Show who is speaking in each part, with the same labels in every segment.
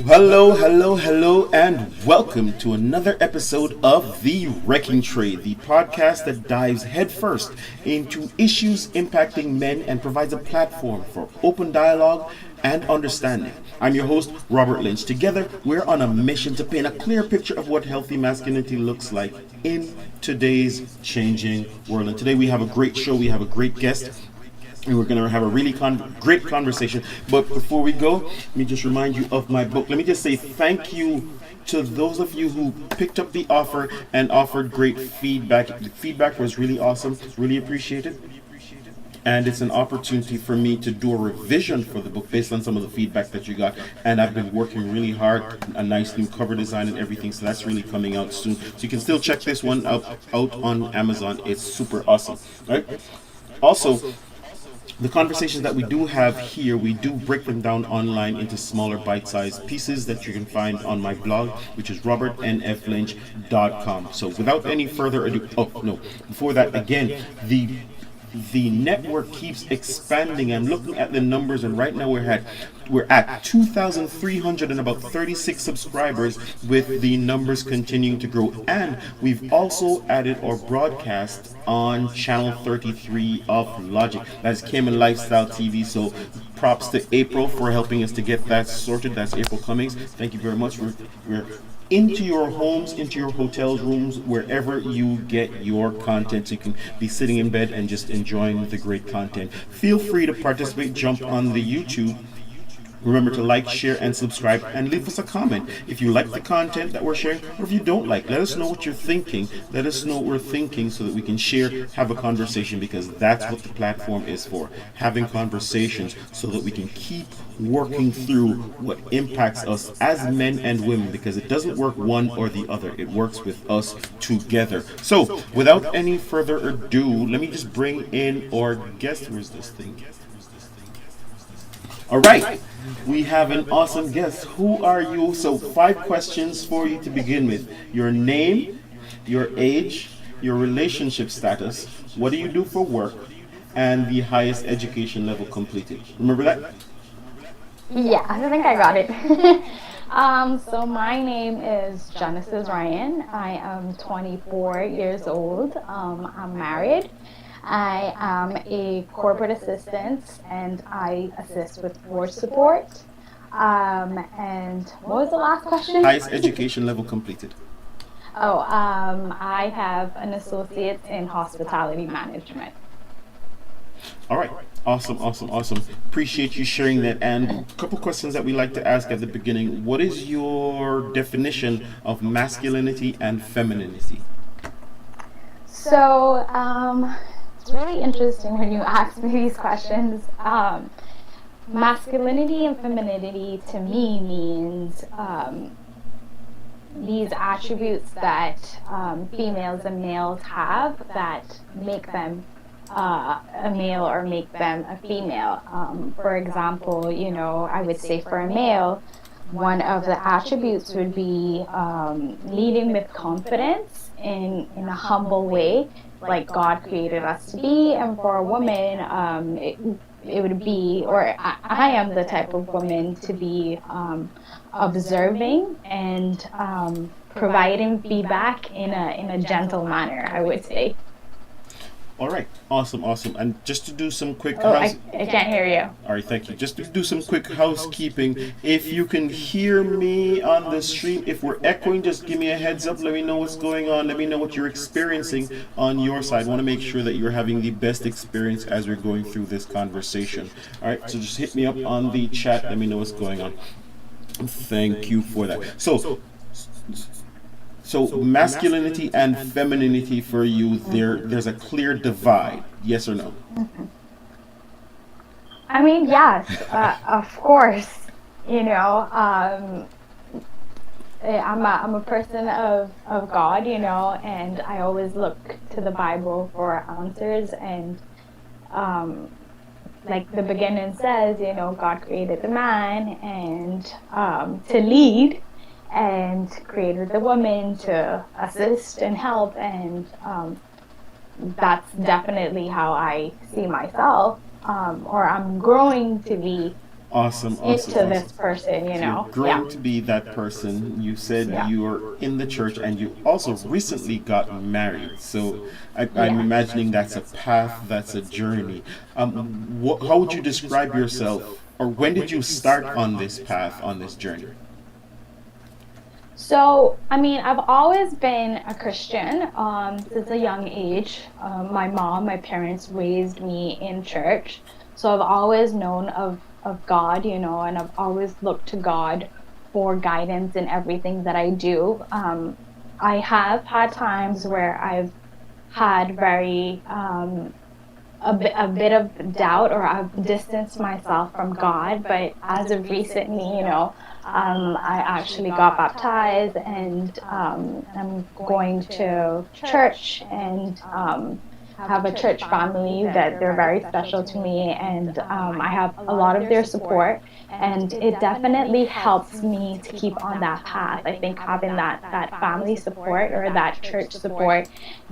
Speaker 1: Hello, hello, hello, and welcome to another episode of The Wrecking Trade, the podcast that dives headfirst into issues impacting men and provides a platform for open dialogue and understanding. I'm your host, Robert Lynch. Together, we're on a mission to paint a clear picture of what healthy masculinity looks like in today's changing world. And today we have a great show, we have a great guest. And we're going to have a really great conversation. But before we go, let me just remind you of my book. Let me just say thank you to those of you who picked up the offer and offered great feedback. The feedback was really awesome, really appreciated. And it's an opportunity for me to do a revision for the book based on some of the feedback that you got. And I've been working really hard, a nice new cover design and everything. So that's really coming out soon. So you can still check this one out on Amazon. It's super awesome. All right. Also, the conversations that we do have here, we do break them down online into smaller bite-sized pieces that you can find on my blog, which is robertnflynch.com. So without any further ado, before that, again, the network keeps expanding. I'm looking at the numbers, and right now we're at 2,300 and about 36 subscribers, with the numbers continuing to grow. And we've also added our broadcast on channel 33 of Logic. That's Cayman Lifestyle TV. So props to April for helping us to get that sorted. That's April Cummings. Thank you very much. We're into your homes, into your hotels, rooms, wherever you get your content. So you can be sitting in bed and just enjoying the great content. Feel free to participate. Jump on the YouTube. Remember to like, share, and subscribe, and leave us a comment. If you like the content that we're sharing, or if you don't like, let us know what you're thinking. Let us know what we're thinking so that we can share, have a conversation, because that's what the platform is for. Having conversations so that we can keep working through what impacts us as men and women, because it doesn't work one or the other. It works with us together. So, without any further ado, let me just bring in our guest. Where's this thing? All right, we have an awesome guest. Who are you? So 5 questions for you to begin with. Your name, your age, your relationship status, what do you do for work, and the highest education level completed. Remember that?
Speaker 2: Yeah, I think I got it. So my name is Genesis Ryan. I am 24 years old. I'm married. I am a corporate assistant, and I assist with board support. And what was the last question?
Speaker 1: Highest education level completed.
Speaker 2: I have an associate in hospitality management.
Speaker 1: All right. Awesome, awesome, awesome. Appreciate you sharing that. And a couple questions that we like to ask at the beginning. What is your definition of masculinity and femininity?
Speaker 2: So, it's really interesting when you ask me these questions. Masculinity and femininity to me means these attributes that females and males have that make them a male or make them a female. For example, I would say for a male, one of the attributes would be leading with confidence in a humble way, like God created us to be. And for a woman, it would be, or I am the type of woman to be observing and providing feedback in a gentle manner, I would say.
Speaker 1: All right, awesome, awesome. And just to do some quick
Speaker 2: I can't hear you.
Speaker 1: All right, thank you. Just to do some quick housekeeping. If you can hear me on the stream, if we're echoing, just give me a heads up. Let me know what's going on. Let me know what you're experiencing on your side. I want to make sure that you're having the best experience as we're going through this conversation. All right, so just hit me up on the chat. Let me know what's going on. Thank you for that. So masculinity and femininity for you, there's a clear divide. Yes or no?
Speaker 2: I mean, yes, of course. I'm a person of God, and I always look to the Bible for answers. And like the beginning says, God created the man and to lead, and created the woman to assist and help. And that's definitely how I see myself, or I'm growing to be
Speaker 1: Awesome, awesome,
Speaker 2: into this
Speaker 1: awesome.
Speaker 2: person,
Speaker 1: So you're
Speaker 2: Yeah.
Speaker 1: growing to be that person. You said
Speaker 2: Yeah.
Speaker 1: you're in the church and you also recently got married. So I'm
Speaker 2: Yeah.
Speaker 1: imagining that's a path, that's a journey. How would you describe yourself, or when did you start on this path, on this journey?
Speaker 2: So, I mean, I've always been a Christian since a young age. My parents raised me in church. So I've always known of God, and I've always looked to God for guidance in everything that I do. I have had times where I've had a bit of doubt, or I've distanced myself from God. But as of recently, I actually got baptized, and I'm going to church, and have a church family that they're very special to me, and I have a lot of their support, and it definitely helps me to keep on that path. I think having that family support or that church support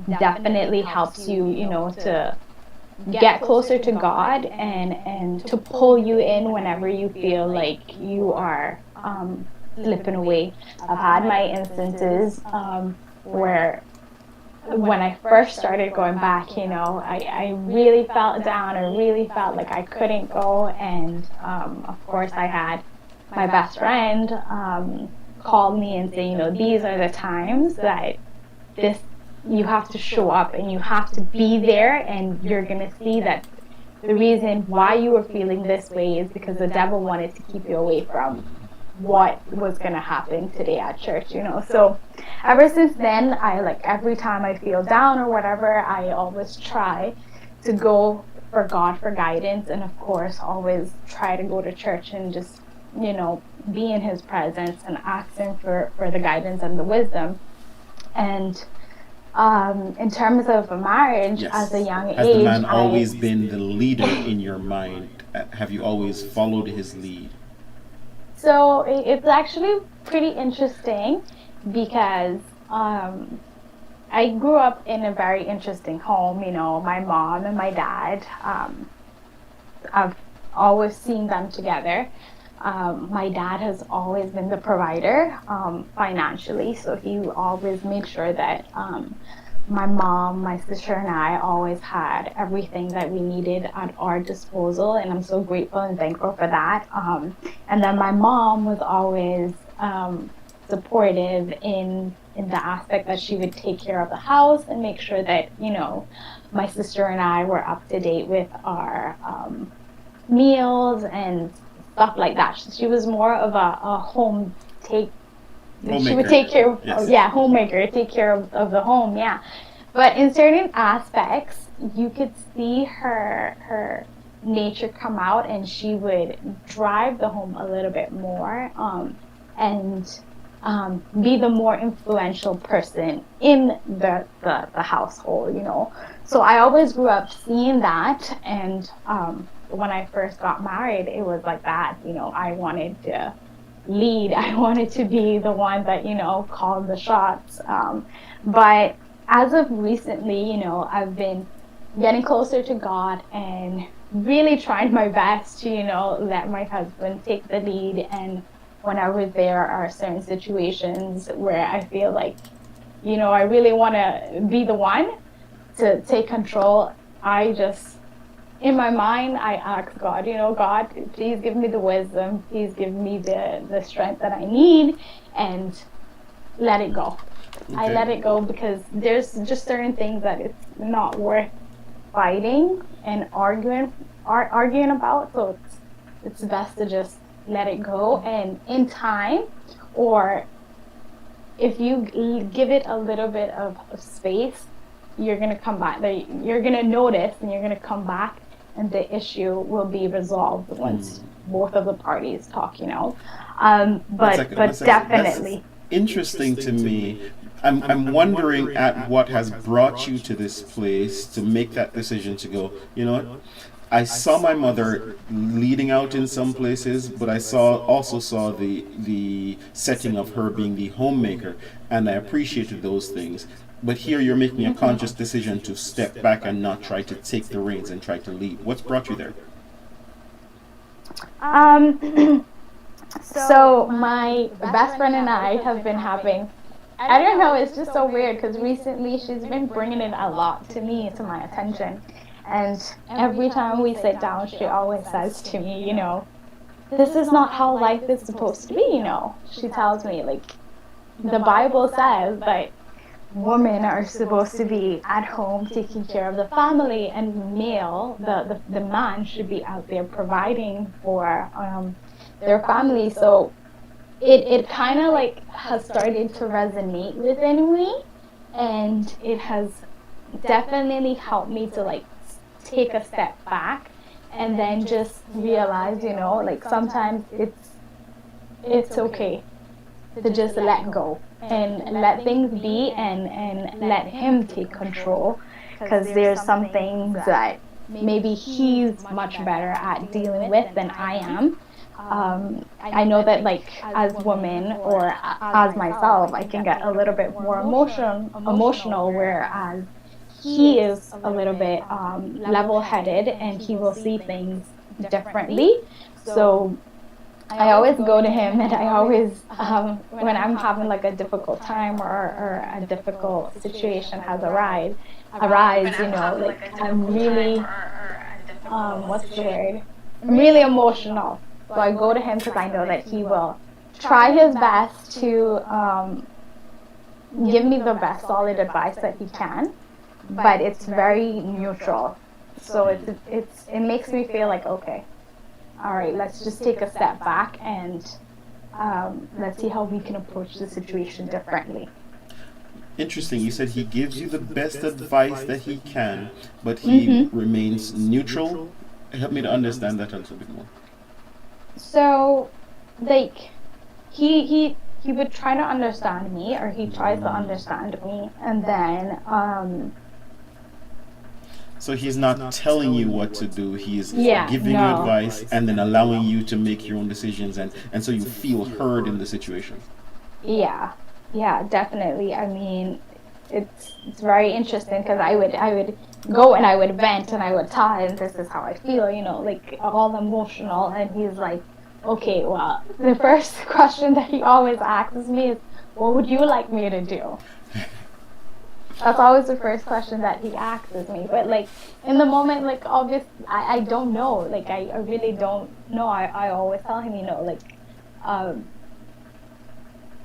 Speaker 2: definitely helps you, to get closer to God, and to pull you in whenever you feel like you are slipping away. I've had my instances where when I first started going back, I really felt down. I really felt like I couldn't go. And of course, I had my best friend call me and say, these are the times that this you have to show up and you have to be there, and you're going to see that the reason why you were feeling this way is because the devil wanted to keep you away from what was going to happen today at church. So ever since then, I, like, every time I feel down or whatever, I always try to go for God for guidance, and of course always try to go to church and just, be in his presence and ask him for the guidance and the wisdom. And in terms of a marriage, as a
Speaker 1: Yes.
Speaker 2: young
Speaker 1: Has the
Speaker 2: age,
Speaker 1: man always been the leader in your mind? Have you always followed his lead?
Speaker 2: So it's actually pretty interesting because I grew up in a very interesting home. My mom and my dad, I've always seen them together. My dad has always been the provider financially, so he always made sure that my mom, my sister, and I always had everything that we needed at our disposal, and I'm so grateful and thankful for that. And then my mom was always supportive in the aspect that she would take care of the house and make sure that my sister and I were up to date with our meals and stuff like that. She was more of a home take.
Speaker 1: Homemaker.
Speaker 2: She would take care of,
Speaker 1: Yes.
Speaker 2: yeah, homemaker, take care of the home, yeah. But in certain aspects, you could see her nature come out, and she would drive the home a little bit more, and be the more influential person in the household, So I always grew up seeing that, and when I first got married, it was like that. I wanted to lead. I wanted to be the one that, called the shots. But as of recently, I've been getting closer to God and really trying my best to, let my husband take the lead. And whenever there are certain situations where I feel like, I really want to be the one to take control, I just, in my mind, I ask God, God, please give me the wisdom, please give me the strength that I need, and let it go.
Speaker 1: Okay.
Speaker 2: I let it go because there's just certain things that it's not worth fighting and arguing about. So it's best to just let it go, and in time, or if you give it a little bit of space, you're going to come back. You're going to notice, and you're going to come back, and the issue will be resolved once both of the parties talk, But definitely.
Speaker 1: That's interesting to me. I'm wondering at what has brought you to this place to make that decision to go, what? I saw my mother leading out in some places, but I also saw the setting of her being the homemaker, and I appreciated those things. But here you're making a conscious decision to step back and not try to take the reins and try to lead. What's brought you there?
Speaker 2: Um, so my best friend and I have been having, I don't know, it's just so weird because recently she's been bringing it a lot to me, to my attention. And every time we sit down, she always says to me, this is not how life is supposed to be. She tells me, like, the Bible says that women are supposed to be at home taking care of the family, and male, the man, should be out there providing for their family. So it kind of like has started to resonate within me, and it has definitely helped me to like take a step back and then just realize, like sometimes it's okay to just let go and let things be, and let him take control, because there's some things that maybe he's much better at dealing with than I am. I know that, like, as women, or as myself, I can get a little bit more emotional, whereas he is a little bit level-headed, and he will see things differently. So I always go to him, and I always, when I'm having like a difficult time, or a difficult situation has arise, like I'm really, what's the word? I'm really emotional. So I go to him because I know that he will try his best to give me the best solid advice that he can, but it's very neutral. So it makes me feel like, okay, all right, let's just take a step back, and let's see how we can approach the situation differently.
Speaker 1: Interesting. You said he gives you the best advice that he can, but he
Speaker 2: Mm-hmm.
Speaker 1: remains neutral. Help me to understand that a little bit more.
Speaker 2: So, like, he would try to understand me, or he tries to understand me, and then
Speaker 1: So he's not telling you what to do. He's
Speaker 2: yeah,
Speaker 1: giving you
Speaker 2: no.
Speaker 1: advice and then allowing you to make your own decisions, and so you feel heard in the situation.
Speaker 2: Yeah, yeah, definitely. I mean, it's very interesting because I would go and I would vent and I would tell him this is how I feel, like all emotional, and he's like, okay, well, the first question that he always asks me is, what would you like me to do? That's always the first question that he asks me. But like in the moment, like obviously I don't know. Like I really don't know. I always tell him, like, um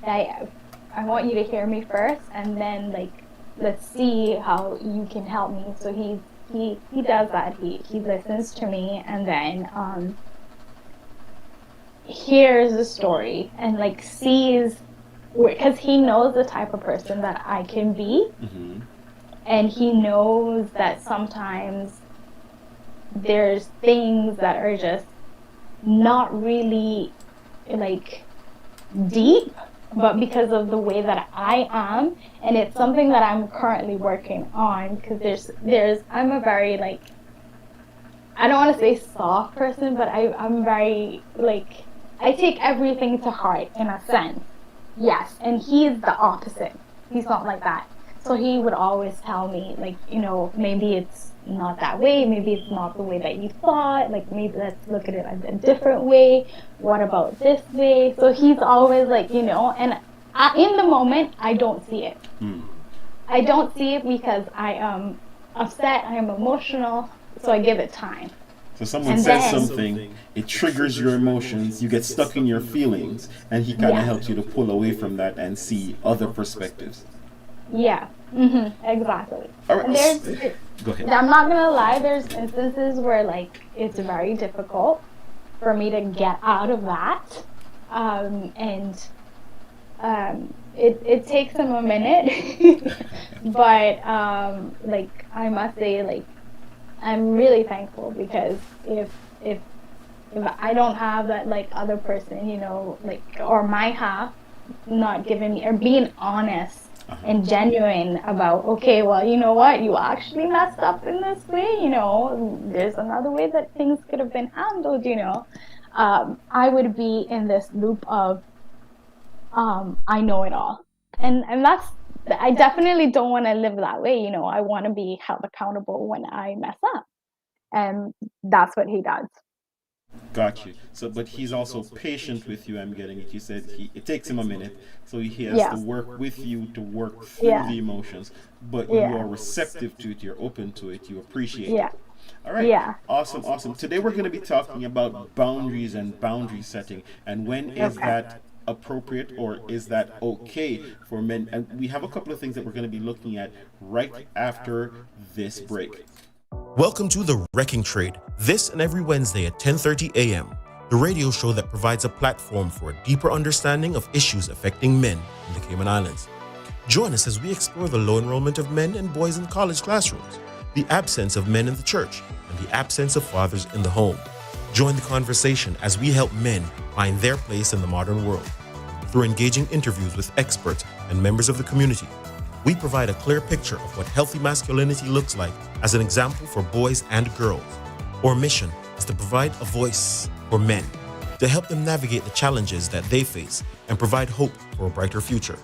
Speaker 2: I I want you to hear me first, and then like let's see how you can help me. So he does that. He listens to me, and then hears the story, and like sees, because he knows the type of person that I can be,
Speaker 1: Mm-hmm.
Speaker 2: and he knows that sometimes there's things that are just not really like deep, but because of the way that I am, and it's something that I'm currently working on, because there's I'm a very, like, I don't want to say soft person, but I'm very, like, I take everything to heart in a sense. Yes, and he's the opposite. He's not like that. So he would always tell me, like, maybe it's not that way, maybe it's not the way that you thought, like maybe let's look at it a different way. What about this way? So he's always like, and in the moment I don't see it.
Speaker 1: Hmm.
Speaker 2: I don't see it because I am upset, I am emotional, so I give it time.
Speaker 1: So someone
Speaker 2: And
Speaker 1: says
Speaker 2: then,
Speaker 1: something, it triggers your emotions, you get stuck in your feelings, and he kind of
Speaker 2: yeah,
Speaker 1: helps you to pull away from that and see other perspectives.
Speaker 2: yeah, exactly.
Speaker 1: All
Speaker 2: And
Speaker 1: right. Go ahead.
Speaker 2: I'm not gonna lie, there's instances where like it's very difficult for me to get out of that. And it takes him a minute. But like I must say, like, I'm really thankful, because if if I don't have that, like, other person, like, or my half not giving me, or being honest
Speaker 1: Uh-huh.
Speaker 2: and genuine about, okay, well, you know what, you actually messed up in this way, there's another way that things could have been handled, I would be in this loop of I know it all. And that's, I definitely don't want to live that way, I want to be held accountable when I mess up. And that's what he does.
Speaker 1: Got you. So, but he's also patient with you. I'm getting it. You said it takes him a minute, so he has
Speaker 2: Yeah.
Speaker 1: to work with you to work through
Speaker 2: Yeah.
Speaker 1: the emotions. But you
Speaker 2: Yeah.
Speaker 1: are receptive to it. You're open to it. You appreciate
Speaker 2: Yeah.
Speaker 1: it. All right.
Speaker 2: Yeah.
Speaker 1: Awesome. Awesome. Today we're going to be talking about boundaries and boundary setting, and when is
Speaker 2: Okay.
Speaker 1: that appropriate or is that okay for men? And we have a couple of things that we're going to be looking at right after this break. Welcome to The Wrecking Trade, this and every Wednesday at 10:30 a.m., the radio show that provides a platform for a deeper understanding of issues affecting men in the Cayman Islands. Join us as we explore the low enrollment of men and boys in college classrooms, the absence of men in the church, and the absence of fathers in the home. Join the conversation as we help men find their place in the modern world. Through engaging interviews with experts and members of the community, we provide a clear picture of what healthy masculinity looks like as an example for boys and girls. Our mission is to provide a voice for men, to help them navigate the challenges that they face and provide hope for a brighter future.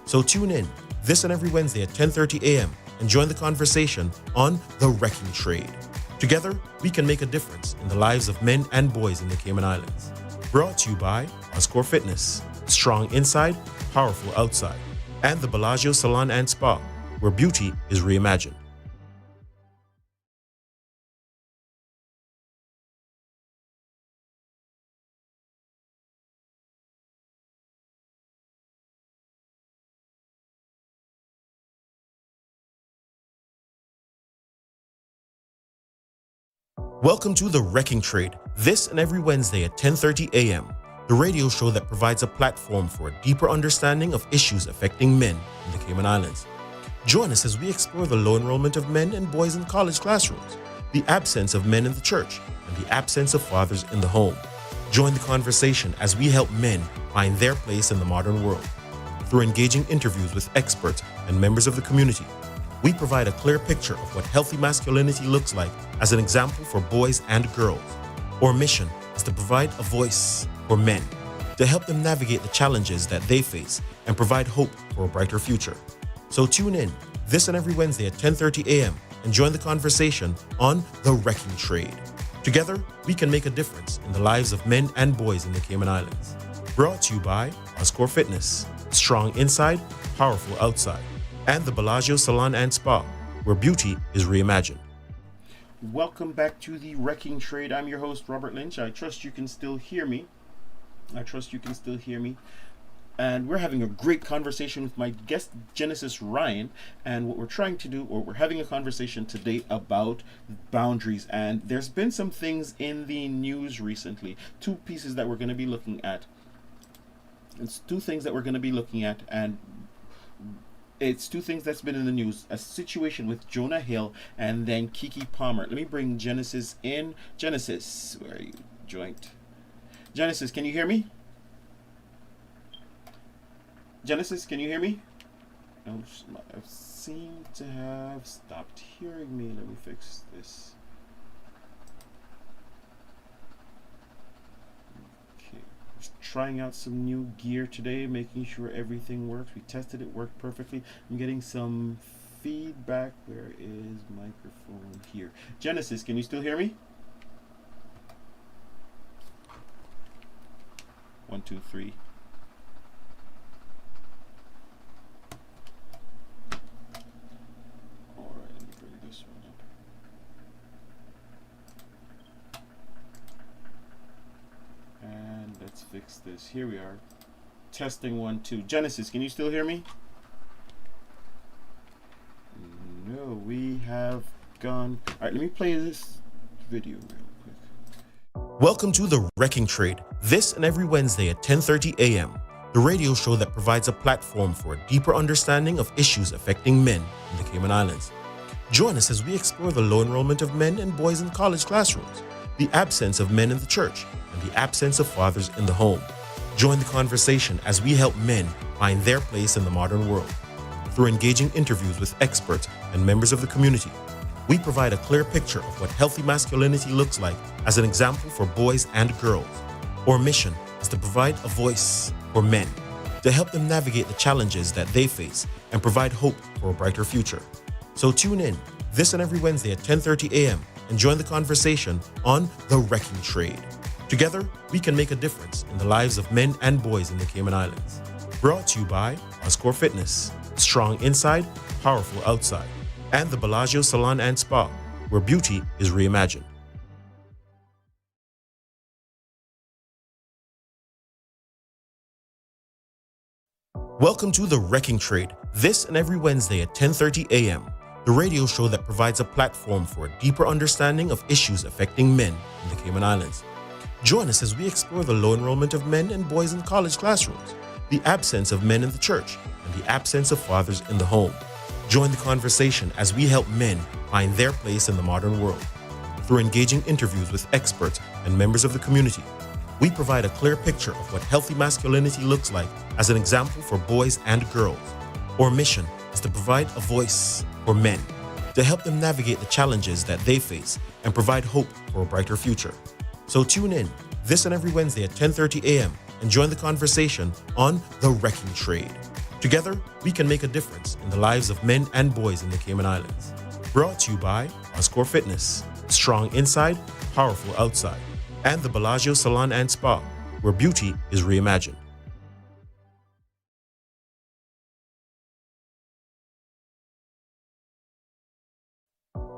Speaker 1: So tune in this and every Wednesday at 10:30 a.m. and join the conversation on The Wrecking Trade. Together, we can make a difference in the lives of men and boys in the Cayman Islands. Brought to you by Oscore Fitness, strong inside, powerful outside, and the Bellagio Salon and Spa, where beauty is reimagined. Welcome to The Wrecking Trade, this and every Wednesday at 10:30 a.m., the radio show that provides a platform for a deeper understanding of issues affecting men in the Cayman Islands. Join us as we explore the low enrollment of men and boys in college classrooms, the absence of men in the church, and the absence of fathers in the home. Join the conversation as we help men find their place in the modern world. Through engaging interviews with experts and members of the community, we provide a clear picture of what healthy masculinity looks like as an example for boys and girls. Our mission is to provide a voice for men, to help them navigate the challenges that they face and provide hope for a brighter future. So tune in this and every Wednesday at 10:30 a.m. and join the conversation on The Wrecking Trade. Together, we can make a difference in the lives of men and boys in the Cayman Islands. Brought to you by Oscore Fitness, strong inside, powerful outside, and the Bellagio Salon and Spa, where beauty is reimagined. Welcome back to The Wrecking Trade. I'm your host, Robert Lynch. I trust you can still hear me. And we're having a great conversation with my guest, Genesis Ryan. And what we're trying to do, or we're having a conversation today about boundaries. And there's been some things in the news recently. Two pieces that we're going to be looking at. It's two things that we're going to be looking at. And it's two things that's been in the news. A situation with Jonah Hill and then Keke Palmer. Let me bring Genesis in. Genesis, where are you? Joint. Genesis, can you hear me? Genesis, can you hear me? Oh, I seem to have stopped hearing me. Let me fix this. Okay. Just trying out some new gear today, making sure everything works. We tested it, worked perfectly. I'm getting some feedback. Where is microphone? Here. Genesis, can you still hear me? 1, 2, 3. Let's fix this. Here we are. Testing 1, 2. Genesis, can you still hear me? No, we have gone. All right, let me play this video real quick. Welcome to The Wrecking Trade, this and every Wednesday at 10:30 a.m., the radio show that provides a platform for a deeper understanding of issues affecting men in the Cayman Islands. Join us as we explore the low enrollment of men and boys in college classrooms, the absence of men in the church, and the absence of fathers in the home. Join the conversation as we help men find their place in the modern world. Through engaging interviews with experts and members of the community, we provide a clear picture of what healthy masculinity looks like as an example for boys and girls. Our mission is to provide a voice for men, to help them navigate the challenges that they face and provide hope for a brighter future. So tune in this and every Wednesday at 10:30 a.m. and join the conversation on The Wrecking Trade.
Speaker 3: Together, we can make a difference in the lives of men and boys in the Cayman Islands. Brought to you by Oscore Fitness, strong inside, powerful outside, and the Bellagio Salon and Spa, where beauty is reimagined. Welcome to The Wrecking Trade, this and every Wednesday at 10:30 a.m., the radio show that provides a platform for a deeper understanding of issues affecting men in the Cayman Islands. Join us as we explore the low enrollment of men and boys in college classrooms, the absence of men in the church, and the absence of fathers in the home. Join the conversation as we help men find their place in the modern world. Through engaging interviews with experts and members of the community, we provide a clear picture of what healthy masculinity looks like as an example for boys and girls. Our mission is to provide a voice for men, to help them navigate the challenges that they face and provide hope for a brighter future. So tune in this and every Wednesday at 10:30 a.m. and join the conversation on The Wrecking Trade. Together, we can make a difference in the lives of men and boys in the Cayman Islands. Brought to you by Oscore Fitness, strong inside, powerful outside, and the Bellagio Salon and Spa, where beauty is reimagined.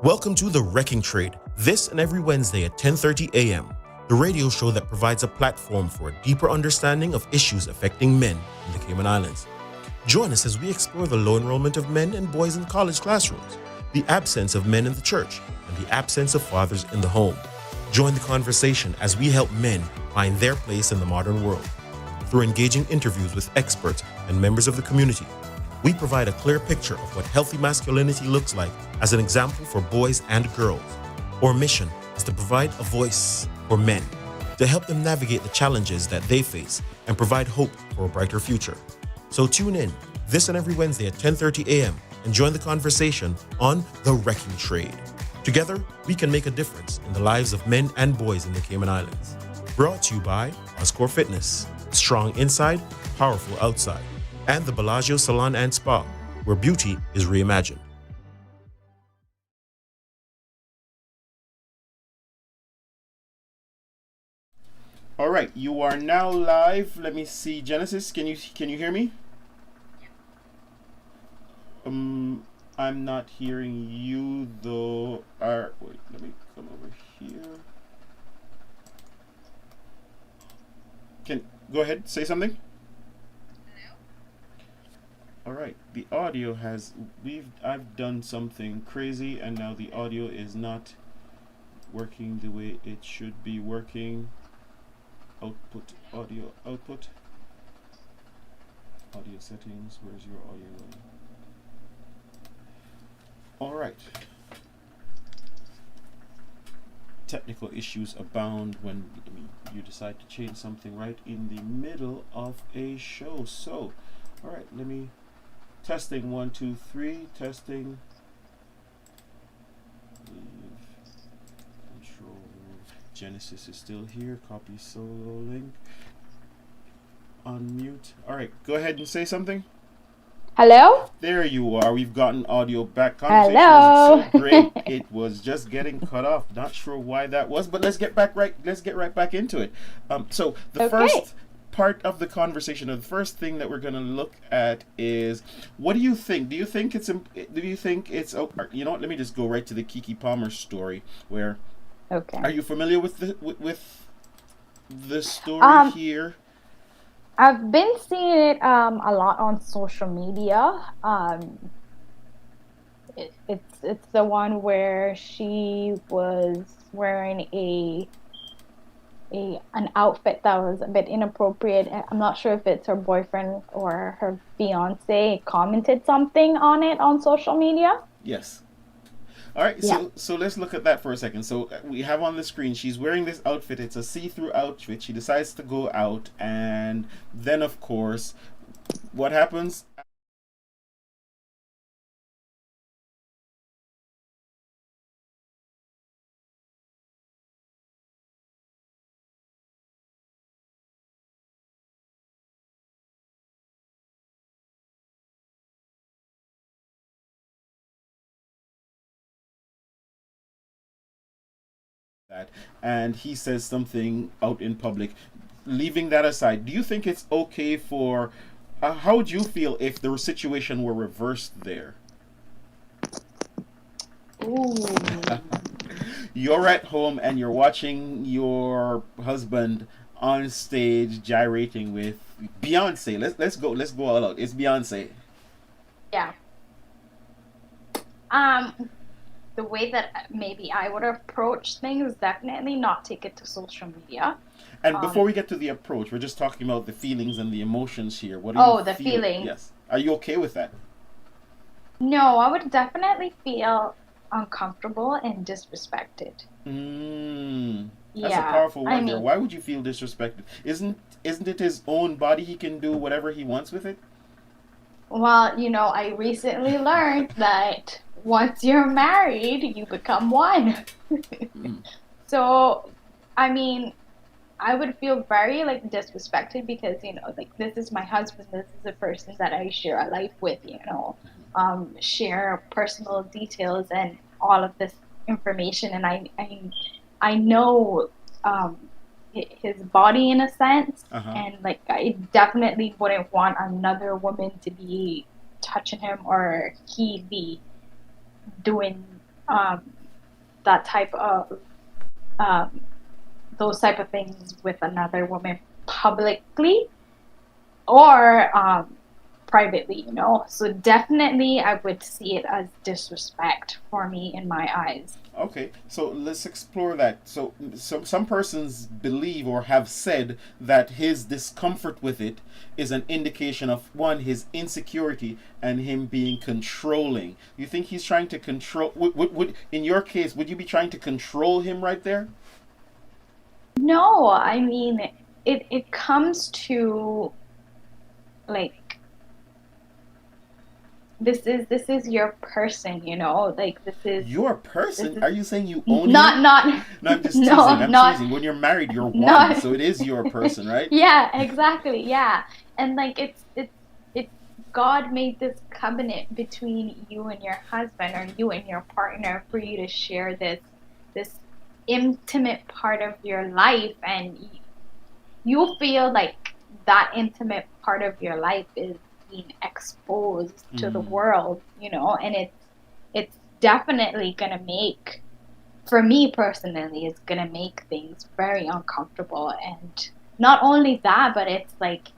Speaker 3: Welcome to The Wrecking Trade, this and every Wednesday at 10:30 a.m., the radio show that provides a platform for a deeper understanding of issues affecting men in the Cayman Islands. Join us as we explore the low enrollment of men and boys in college classrooms, the absence of men in the church, and the absence of fathers in the home. Join the conversation as we help men find their place in the modern world. Through engaging interviews with experts and members of the community, we provide a clear picture of what healthy masculinity looks like as an example for boys and girls. Our mission is to provide a voice for men, to help them navigate the challenges that they face and provide hope for a brighter future. So tune in this and every Wednesday at 10:30 a.m. and join the conversation on The Wrecking Trade. Together, we can make a difference in the lives of men and boys in the Cayman Islands. Brought to you by Oscore Fitness, strong inside, powerful outside, and the Bellagio Salon and Spa, where beauty is reimagined.
Speaker 1: All right, you are now live. Let me see, Genesis. Can you hear me? I'm not hearing you though. Wait, let me come over here. Can go ahead, say something. All right, the audio I've done something crazy, and now the audio is not working the way it should be working. Output, audio output, audio settings. Where's your audio? All right. Technical issues abound when you decide to change something right in the middle of a show. So, all right, let me testing 1 2 3 testing. Control. Genesis is still here. Copy solo link. Unmute. All right, go ahead and say something.
Speaker 2: Hello?
Speaker 1: There you are. We've gotten audio back. Conversation
Speaker 2: Hello.
Speaker 1: was so great. It was just getting cut off. Not sure why that was, but let's get right back into it. So the first part of the conversation, or the first thing that we're going to look at is, what do you think? Do you think it's oh, you know what? Let me just go right to the Keke Palmer story. Where are you familiar with the story here?
Speaker 2: I've been seeing it a lot on social media. It's the one where she was wearing an outfit that was a bit inappropriate. I'm not sure if it's her boyfriend or her fiance commented something on it on social media.
Speaker 1: Yes. All right, yeah. So let's look at that for a second. So we have on the screen, she's wearing this outfit. It's a see-through outfit. She decides to go out, and then, of course, what happens? that, and he says something out in public. Leaving that aside, do you think it's okay for? How would you feel if the situation were reversed there?
Speaker 2: Ooh.
Speaker 1: You're at home and you're watching your husband on stage gyrating with Beyonce. Let's go all out. It's Beyonce.
Speaker 2: Yeah. Um, the way that maybe I would approach things, definitely not take it to social media.
Speaker 1: And before
Speaker 2: Um,
Speaker 1: we get to the approach, we're just talking about the feelings and the emotions here. What do you
Speaker 2: oh, the
Speaker 1: feel?
Speaker 2: feelings.
Speaker 1: Yes. Are you okay with that?
Speaker 2: No, I would definitely feel uncomfortable and disrespected.
Speaker 1: Mm, that's a
Speaker 2: Yeah,
Speaker 1: powerful
Speaker 2: I
Speaker 1: one there.
Speaker 2: mean,
Speaker 1: Why would you feel disrespected? Isn't it his own body? He can do whatever he wants with it.
Speaker 2: well, I recently learned that once you're married, you become one.
Speaker 1: Mm.
Speaker 2: So, I mean, I would feel very like disrespected because, like this is my husband, this is the person that I share a life with, share personal details and all of this information, and I know his body in a sense,
Speaker 1: Uh huh.
Speaker 2: and like I definitely wouldn't want another woman to be touching him or he be doing um, that type of um, those type of things with another woman publicly or privately. So definitely I would see it as disrespect for me in my eyes.
Speaker 1: Okay, so let's explore that. So some persons believe or have said that his discomfort with it is an indication of one, his insecurity, and him being controlling. You think he's trying to control? Would in your case, would you be trying to control him right there?
Speaker 2: No, I mean it comes to like this is your person. Like
Speaker 1: Your
Speaker 2: this
Speaker 1: person?
Speaker 2: is
Speaker 1: Are you saying you own
Speaker 2: not
Speaker 1: him?
Speaker 2: not
Speaker 1: No, I'm just teasing.
Speaker 2: no
Speaker 1: I'm
Speaker 2: not
Speaker 1: teasing. When you're married, you're one,
Speaker 2: not
Speaker 1: so it is your person, right?
Speaker 2: yeah, exactly, yeah. And like it's God made this covenant between you and your husband or you and your partner for you to share this intimate part of your life, and you feel like that intimate part of your life is being exposed to the
Speaker 1: Mm.
Speaker 2: world, and it's definitely gonna make, for me personally, it's gonna make things very uncomfortable. And not only that, but it's like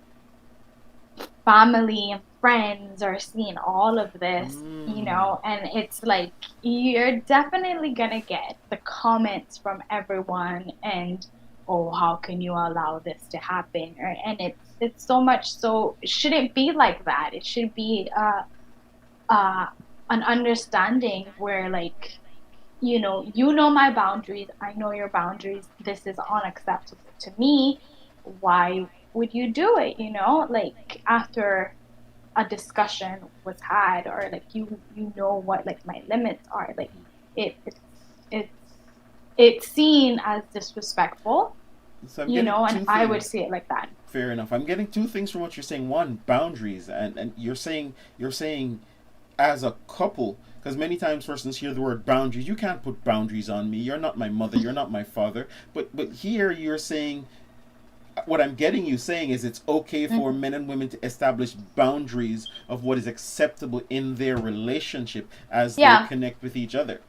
Speaker 2: family and friends are seeing all of this,
Speaker 1: Mm.
Speaker 2: and it's like you're definitely gonna get the comments from everyone, and oh, how can you allow this to happen? And it's so much, so it shouldn't be like that. It should be uh an understanding where like you know my boundaries, I know your boundaries, this is unacceptable to me. Why would you do it? Like after a discussion was had, or like you know what like my limits are, like it it's it's it's seen as disrespectful,
Speaker 1: So I'm getting
Speaker 2: and
Speaker 1: two
Speaker 2: I would
Speaker 1: things.
Speaker 2: see it like that.
Speaker 1: Fair enough. I'm getting two things from what you're saying. One, boundaries, and you're saying as a couple, because many times persons hear the word boundaries. You can't put boundaries on me. You're not my mother. You're not my father. But here you're saying, what I'm getting you saying is it's okay for
Speaker 2: Mhm.
Speaker 1: men and women to establish boundaries of what is acceptable in their relationship as they
Speaker 2: Yeah,
Speaker 1: connect with each other.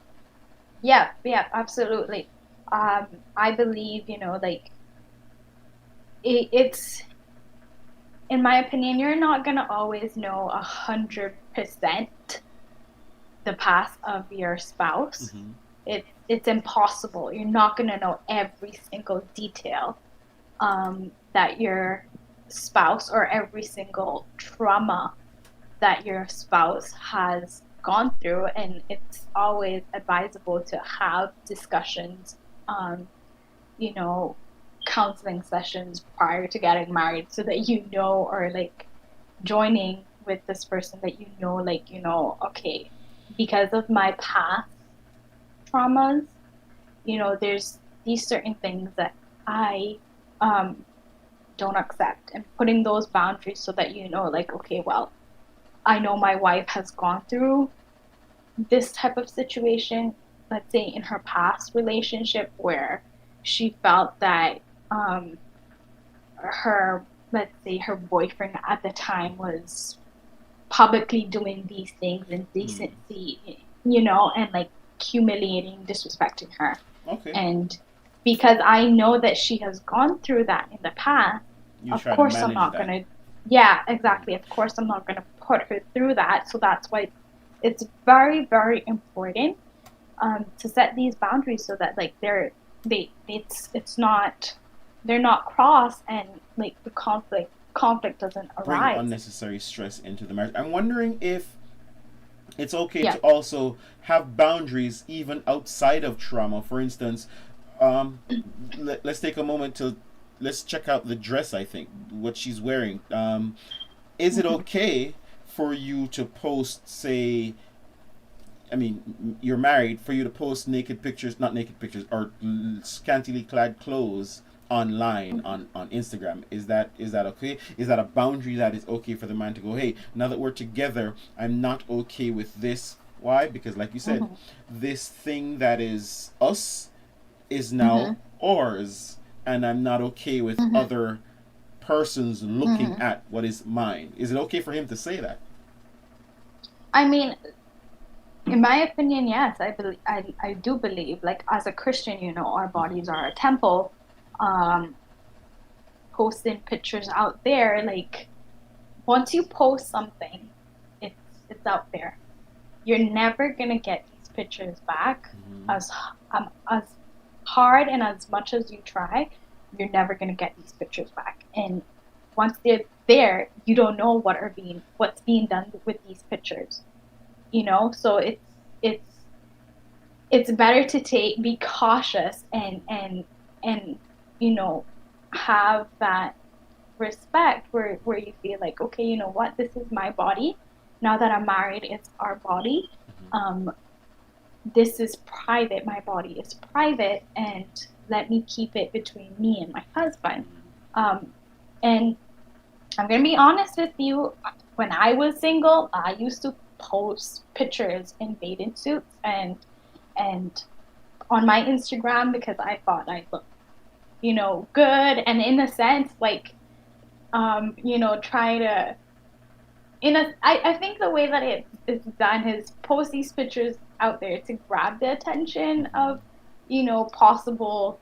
Speaker 2: yeah, yeah, absolutely. I believe, like it's, in my opinion, you're not gonna always know 100% the past of your spouse.
Speaker 1: Mm-hmm.
Speaker 2: It's impossible. You're not gonna know every single detail that your spouse, or every single trauma that your spouse has gone through, and it's always advisable to have discussions, um, you know, counseling sessions prior to getting married, so that or like joining with this person that like, okay, because of my past traumas, there's these certain things that I um, don't accept, and putting those boundaries so that like, okay, well, I know my wife has gone through this type of situation. let's say in her past relationship where she felt that her, let's say her boyfriend at the time was publicly doing these things in decency, and like humiliating, disrespecting her.
Speaker 1: Okay.
Speaker 2: And because I know that she has gone through that in the past,
Speaker 1: You
Speaker 2: of
Speaker 1: try to
Speaker 2: course I'm
Speaker 1: manage
Speaker 2: not
Speaker 1: that.
Speaker 2: gonna, yeah, exactly. Of course I'm not gonna put her through that. So that's why it's very, very important to set these boundaries so that like it's not, they're not crossed, and like the conflict doesn't
Speaker 1: Bring
Speaker 2: arise.
Speaker 1: unnecessary stress into the marriage. I'm wondering if it's okay
Speaker 2: Yeah.
Speaker 1: to also have boundaries even outside of trauma. For instance, let's take a moment to let's check out the dress. I think what she's wearing. Is it okay for you to post, say, I mean, you're married, for you to post naked pictures, not naked pictures, or scantily clad clothes online on Instagram? Is that okay? Is that a boundary that is okay for the man to go, hey, now that we're together, I'm not okay with this. Why? Because like you said, this thing that is us is now ours, and I'm not okay with other persons looking at what is mine. Is it okay for him to say that?
Speaker 2: I mean, in my opinion, yes, I do believe, like as a Christian, our bodies are a temple. Um, Posting pictures out there, like once you post something, it's it's out there. You're never gonna get these pictures back. As hard and as much as you try, you're never gonna get these pictures back. And once they're there, you don't know what's being done with these pictures. So it's it's better to be cautious and have that respect where you feel like, okay, you know what, this is my body. Now that I'm married, it's our body. um this is private. My body is private, and let me keep it between me and my husband. And I'm gonna be honest with you. When I was single, I used to post pictures in bathing suits and on my Instagram because I thought I looked, good, and in a sense, like, try to, I think the way that it's done is post these pictures out there to grab the attention of, possible,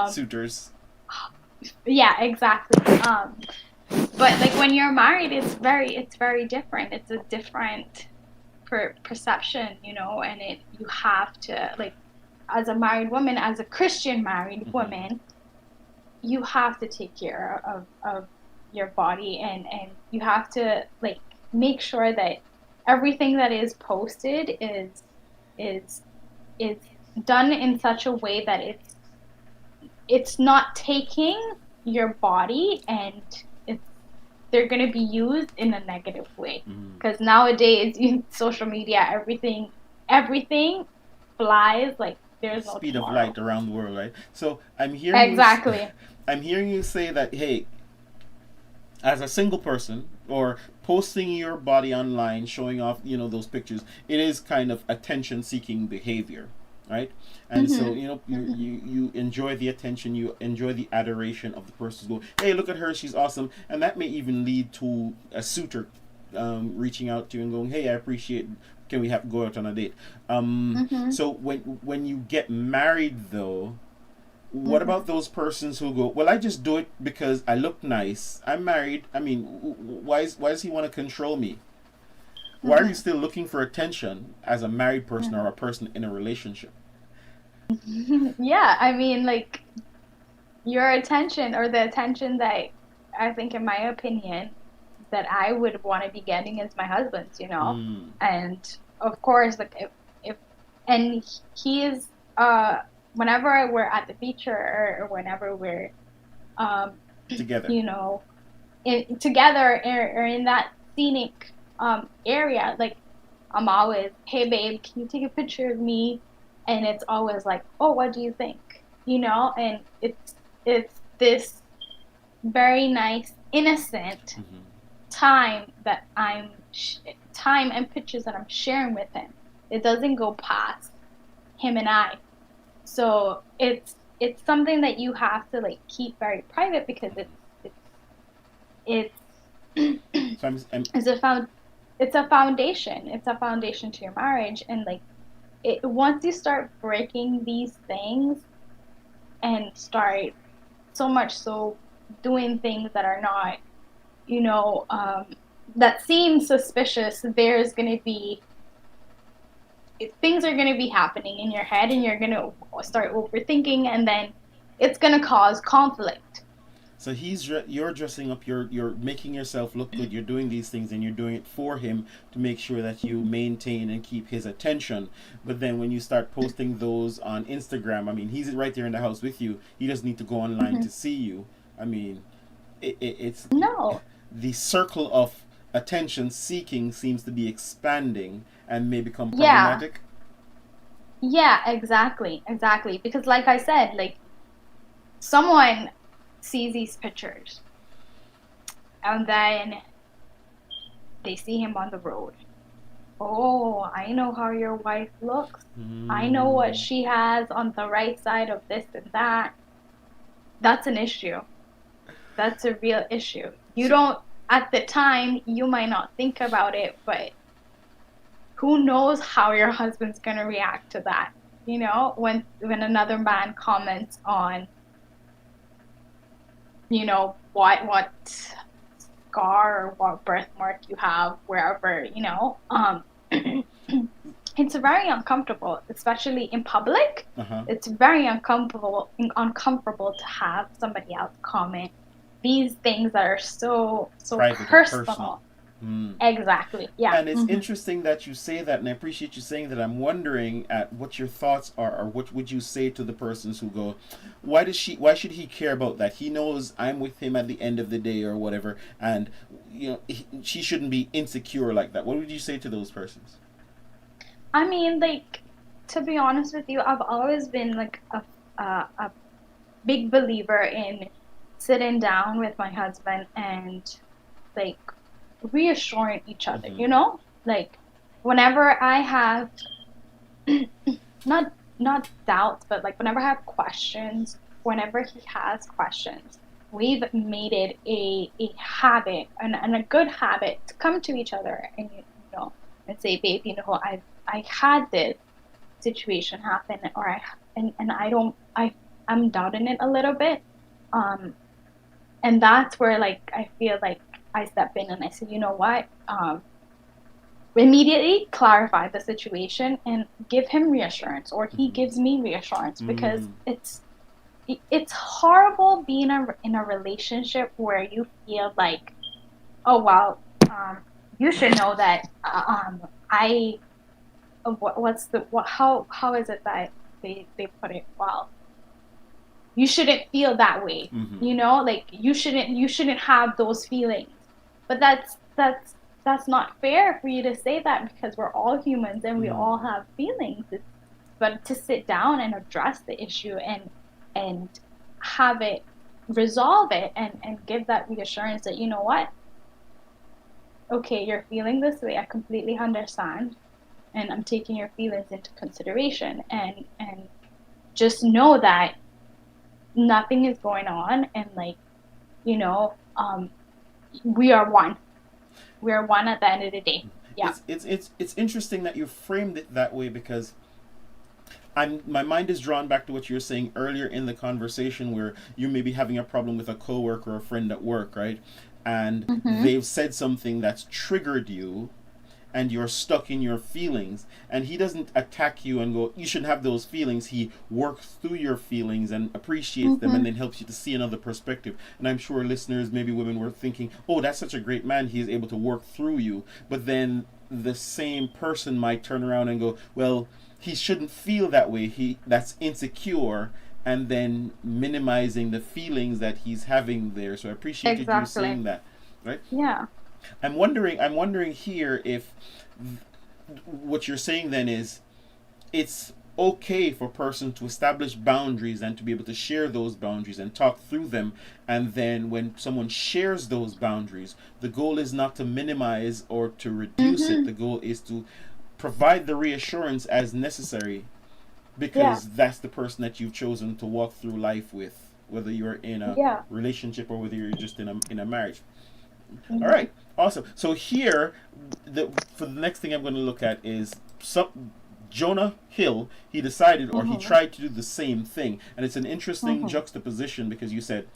Speaker 1: Suitors.
Speaker 2: yeah, exactly. But like when you're married, it's very different. It's a different perception, and you have to, like, as a married woman, as a Christian married woman, you have to take care of your body, and you have to, like, make sure that everything that is posted is is done in such a way that it's not taking your body, and it's they're going to be used in a negative way, because nowadays social media, everything flies like there's no
Speaker 1: Speed of
Speaker 2: tomorrow.
Speaker 1: light around the world, right? So I'm hearing
Speaker 2: Exactly.
Speaker 1: I'm hearing you say that, hey, as a single person, or posting your body online, showing off, those pictures, it is kind of attention seeking behavior, right? And so, you enjoy the attention, you enjoy the adoration of the person who go, hey, look at her, she's awesome. And that may even lead to a suitor reaching out to you and going, hey, I appreciate, can we have go out on a date? So when you get married, though, what about those persons who go, well, I just do it because I look nice, I'm married, I mean, why does he want to control me? Why are you still looking for attention as a married person or a person in a relationship?
Speaker 2: Yeah, I mean, like, your attention, or the attention that I think, in my opinion, that I would want to be getting is my husband's, and of course, like, if and he is, whenever we're at the beach, or whenever we're, um
Speaker 1: Together.
Speaker 2: together, or in that scenic area, like, I'm always, hey babe, can you take a picture of me? And it's always like, oh, what do you think? And it's this very nice, innocent time that time and pictures that I'm sharing with him. It doesn't go past him and I. So it's something that you have to like keep very private, because it's
Speaker 1: So
Speaker 2: it's a found it's a foundation. It's a foundation to your marriage. And like, it, once you start breaking these things and start, so much so, doing things that are not, you know, that seem suspicious, there's going to be things are going to be happening in your head, and you're going to start overthinking, and then it's going to cause conflict.
Speaker 1: So you're dressing up, you're making yourself look good, you're doing these things, and you're doing it for him to make sure that you maintain and keep his attention. But then when you start posting those on Instagram, I mean, he's right there in the house with you. He doesn't need to go online to see you. I mean, it's
Speaker 2: No.
Speaker 1: the circle of attention seeking seems to be expanding and may become
Speaker 2: Yeah.
Speaker 1: problematic.
Speaker 2: Yeah, exactly. Exactly. Because like I said, like, someone sees these pictures, and then they see him on the road. Oh, I know how your wife looks. I know what she has on the right side of this and that. That's an issue. That's a real issue. You
Speaker 1: So,
Speaker 2: don't, at the time, you might not think about it, but who knows how your husband's going to react to that? You know, when another man comments on, you know, what scar or what birthmark you have wherever, you know, it's very uncomfortable, especially in public. It's very uncomfortable to have somebody else comment these things that are so
Speaker 1: private and personal.
Speaker 2: personal. Exactly. Yeah.
Speaker 1: And it's interesting that you say that, and I appreciate you saying that. I'm wondering at what your thoughts are, or what would you say to the persons who go, why should he care about that? He knows I'm with him at the end of the day or whatever, and she shouldn't be insecure like that. What would you say to those persons?
Speaker 2: I mean, like, to be honest with you, I've always been like a big believer in sitting down with my husband and like reassuring each other, you know? Like, whenever I have not doubts, but like whenever I have questions, whenever he has questions, we've made it a habit, and a good habit, to come to each other and, you know, and say, babe, you know, I had this situation happen, or and I'm doubting it a little bit. And that's where, like, I feel like I step in and I say, you know what? Immediately clarify the situation and give him reassurance, or he gives me reassurance, because it's horrible being in a relationship where you feel like, oh well, you should know that I how is it that they put it, well, you shouldn't feel that way, you know, like you shouldn't have those feelings. But that's not fair for you to say that, because we're all humans and we all have feelings. But to sit down and address the issue and have it, resolve it, and give that reassurance that, you know what, okay, you're feeling this way, I completely understand, and I'm taking your feelings into consideration, and just know that nothing is going on, and, like, you know, we are one. We are one at the end of the day. Yeah.
Speaker 1: It's interesting that you framed it that way, because my mind is drawn back to what you were saying earlier in the conversation, where you may be having a problem with a coworker or a friend at work, right? And they've said something that's triggered you, and you're stuck in your feelings, and he doesn't attack you and go, you shouldn't have those feelings. He works through your feelings and appreciates them, and then helps you to see another perspective. And I'm sure listeners, maybe women, were thinking, oh, that's such a great man, he is able to work through you. But then the same person might turn around and go, well, he shouldn't feel that way, that's insecure, and then minimizing the feelings that he's having there. So I appreciated you saying that, right?
Speaker 2: Yeah.
Speaker 1: I'm wondering here if what you're saying then is, it's okay for a person to establish boundaries and to be able to share those boundaries and talk through them, and then when someone shares those boundaries, the goal is not to minimize or to reduce it. The goal is to provide the reassurance as necessary.
Speaker 2: Yeah.
Speaker 1: because that's the person that you've chosen to walk through life with, whether you're in a
Speaker 2: Yeah.
Speaker 1: relationship or whether you're just in a marriage. All
Speaker 2: Mm-hmm.
Speaker 1: right, awesome. So here, for the next thing I'm going to look at is some Jonah Hill. He decided, or he
Speaker 2: Mm-hmm.
Speaker 1: tried to do the same thing, and it's an interesting
Speaker 2: Mm-hmm.
Speaker 1: juxtaposition because you said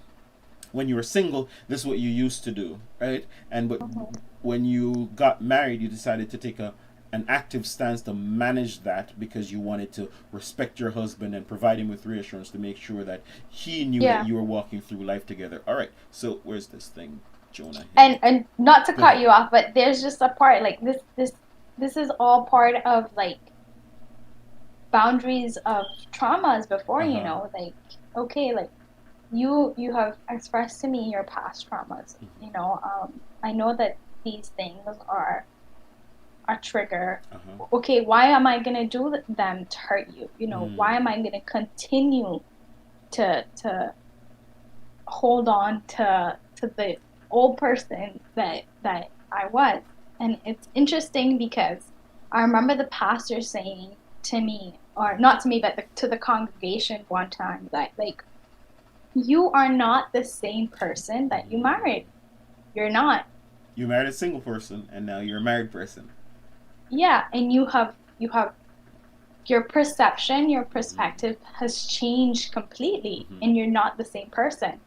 Speaker 1: when you were single, this is what you used to do, right? And but
Speaker 2: Mm-hmm.
Speaker 1: when you got married, you decided to take a an active stance to manage that because you wanted to respect your husband and provide him with reassurance to make sure that he knew that
Speaker 2: Yeah.
Speaker 1: you were walking through life together. All right, so where's this thing, Jonah Hill?
Speaker 2: And not to
Speaker 1: Go
Speaker 2: cut
Speaker 1: ahead.
Speaker 2: you off, but there's just a part like this is all part of like boundaries of traumas before,
Speaker 1: Uh huh.
Speaker 2: like okay, like you have expressed to me your past traumas. I know that these things are a trigger.
Speaker 1: Uh huh.
Speaker 2: Okay, why am I gonna do them to hurt you? Why
Speaker 1: Mm.
Speaker 2: am I gonna continue to hold on to the old person that I was? And it's interesting because I remember the pastor saying to me, or not to me, but to the congregation one time, that like you are not the same person that you married. You're not.
Speaker 1: You married a single person, and now you're a married person.
Speaker 2: Yeah, and you have your perception, your
Speaker 1: Mm-hmm.
Speaker 2: perspective has changed completely,
Speaker 1: Mm-hmm.
Speaker 2: and you're not the same person.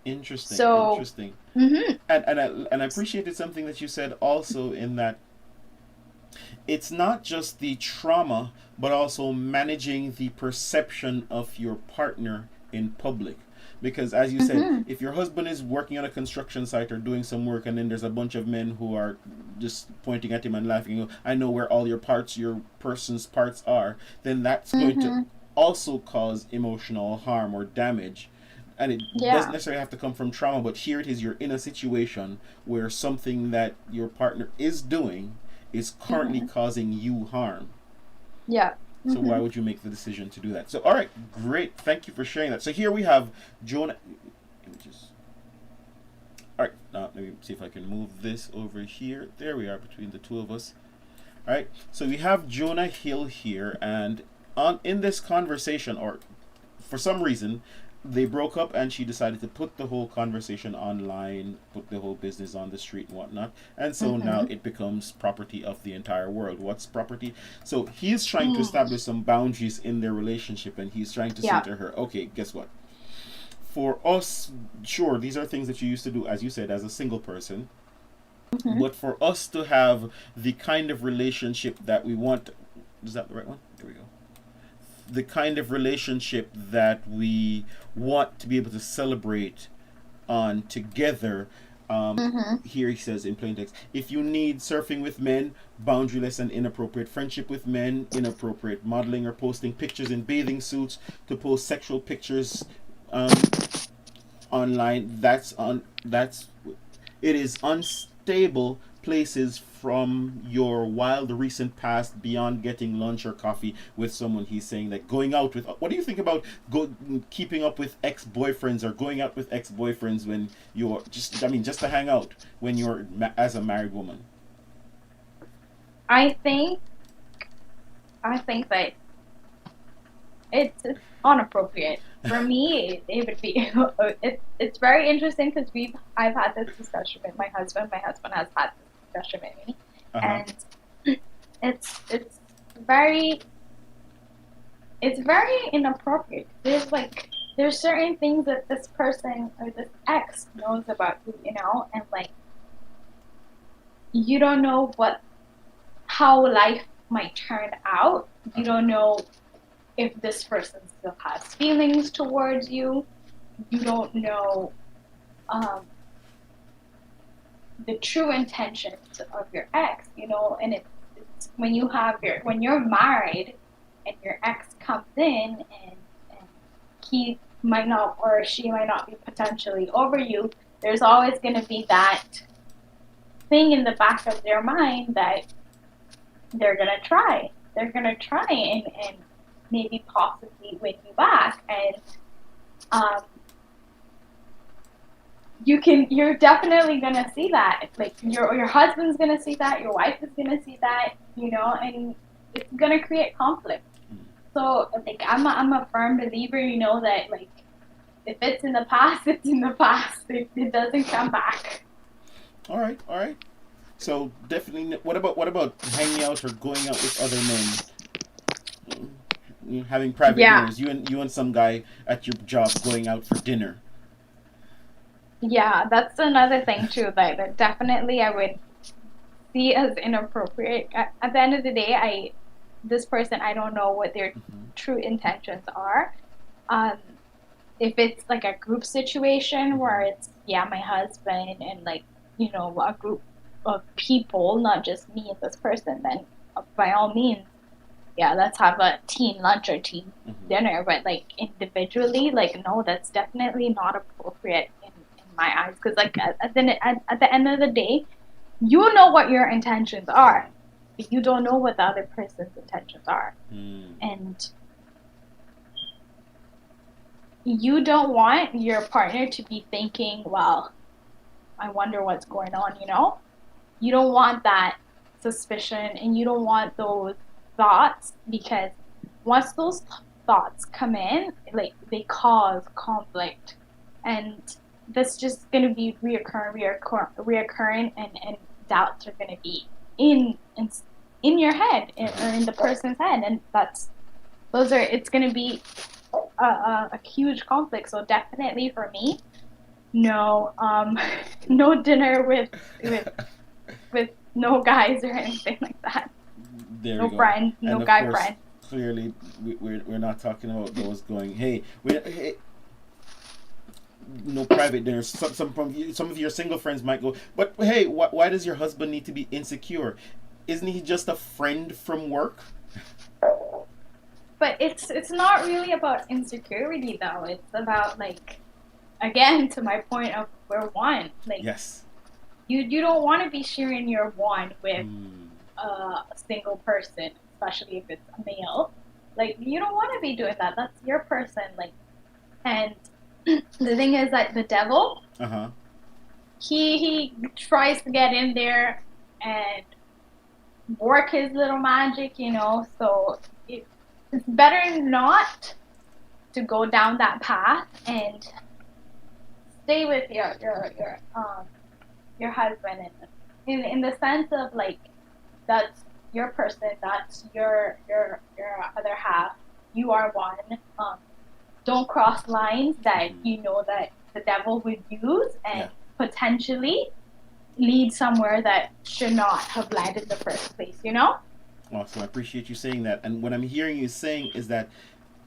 Speaker 1: Interesting.
Speaker 2: So,
Speaker 1: Interesting.
Speaker 2: mhm,
Speaker 1: And I appreciated something that you said also in that it's not just the trauma, but also managing the perception of your partner in public. Because, as you said,
Speaker 2: mhm,
Speaker 1: if your husband is working on a construction site or doing some work, and then there's a bunch of men who are just pointing at him and laughing, I know where all your person's parts are, then that's going to
Speaker 2: mhm,
Speaker 1: also cause emotional harm or damage. And it doesn't
Speaker 2: yeah,
Speaker 1: necessarily have to come from trauma, but here it is, you're in a situation where something that your partner is doing is currently
Speaker 2: mhm,
Speaker 1: causing you harm.
Speaker 2: yeah,
Speaker 1: So why
Speaker 2: mhm,
Speaker 1: would you make the decision to do that? So all right, great. Thank you for sharing that. So here we have Jonah. Let me just. All right, now let me see if I can move this over here. There we are between the two of us. All right. So we have Jonah Hill here, and on in this conversation, or for some reason, they broke up, and she decided to put the whole conversation online, put the whole business on the street and whatnot. And so now
Speaker 2: mhm,
Speaker 1: it becomes property of the entire world. What's property? So he's trying to
Speaker 2: mm,
Speaker 1: establish some boundaries in their relationship, and he's trying to say
Speaker 2: yeah,
Speaker 1: to her, okay, guess what? For us, sure, these are things that you used to do, as you said, as a single person.
Speaker 2: mhm,
Speaker 1: But for us to have the kind of relationship that we want, is that the right one? There we go. The kind of relationship that we want to be able to celebrate on together.
Speaker 2: mhm,
Speaker 1: Here he says in plain text, if you need surfing with men, boundaryless and inappropriate friendship with men, inappropriate modeling or posting pictures in bathing suits to post sexual pictures um, online, that's it is unstable places from your wild recent past beyond getting lunch or coffee with someone. He's saying that going out with, what do you think about keeping up with ex-boyfriends or going out with ex-boyfriends when you're just, I mean, just to hang out when you're as a married woman?
Speaker 2: I think I think that it's inappropriate. For me, it would be it's very interesting because I've had this discussion with my husband. My husband has had this discussion with me,
Speaker 1: Uh-huh.
Speaker 2: and it's very it's very inappropriate. There's certain things that this person or this ex knows about you, and like you don't know what how life might turn out. You
Speaker 1: Uh-huh.
Speaker 2: don't know if this person still has feelings towards you. You don't know um, the true intentions of your ex, and it's when you're married and your ex comes in and he might not or she might not be potentially over you, there's always going to be that thing in the back of their mind that they're gonna try and maybe possibly win you back. And um, you're definitely gonna see that. Like your husband's gonna see that, your wife is gonna see that, and it's gonna create conflict. So like I'm a firm believer, that like if it's in the past, it's in the past. It doesn't come back.
Speaker 1: All right, all right. So definitely, what about hanging out or going out with other men, having private
Speaker 2: Yeah.
Speaker 1: dinners? You and some guy at your job going out for dinner.
Speaker 2: Yeah, that's another thing too that definitely I would see as inappropriate. At the end of the day, this person, I don't know what their true intentions are. Um, if it's like a group situation where it's my husband and like a group of people, not just me and this person, then by all means, let's have a teen lunch or teen dinner. But like individually, like no, that's definitely not appropriate in my eyes. Because like at the end of the day, you know what your intentions are, but you don't know what the other person's intentions are, and you don't want your partner to be thinking, well, I wonder what's going on, You don't want that suspicion, and you don't want those thoughts, because once those thoughts come in, like, they cause conflict, and that's just going to be reoccurring, and doubts are going to be in your head, or in the person's head, and it's going to be a huge conflict. So definitely for me, no, no dinner with no guys or anything like that.
Speaker 1: There
Speaker 2: No
Speaker 1: we go.
Speaker 2: friends, no
Speaker 1: And of
Speaker 2: guy
Speaker 1: course,
Speaker 2: friends.
Speaker 1: clearly, we're not talking about those going, hey, no private dinners. Some of your single friends might go, but hey, why does your husband need to be insecure? Isn't he just a friend from work?
Speaker 2: But it's not really about insecurity though. It's about, like, again, to my point of we're one. Like,
Speaker 1: Yes.
Speaker 2: You don't want to be sharing your one with a single person, especially if it's a male. Like, you don't want to be doing that. That's your person. Like, and the thing is that the devil, he tries to get in there and work his little magic, So it's better not to go down that path and stay with your husband, in the sense of, like, that's your person, that's your other half, you are one. Don't cross lines that that the devil would use and potentially lead somewhere that should not have led in the first place.
Speaker 1: Awesome. I appreciate you saying that. And what I'm hearing you saying is that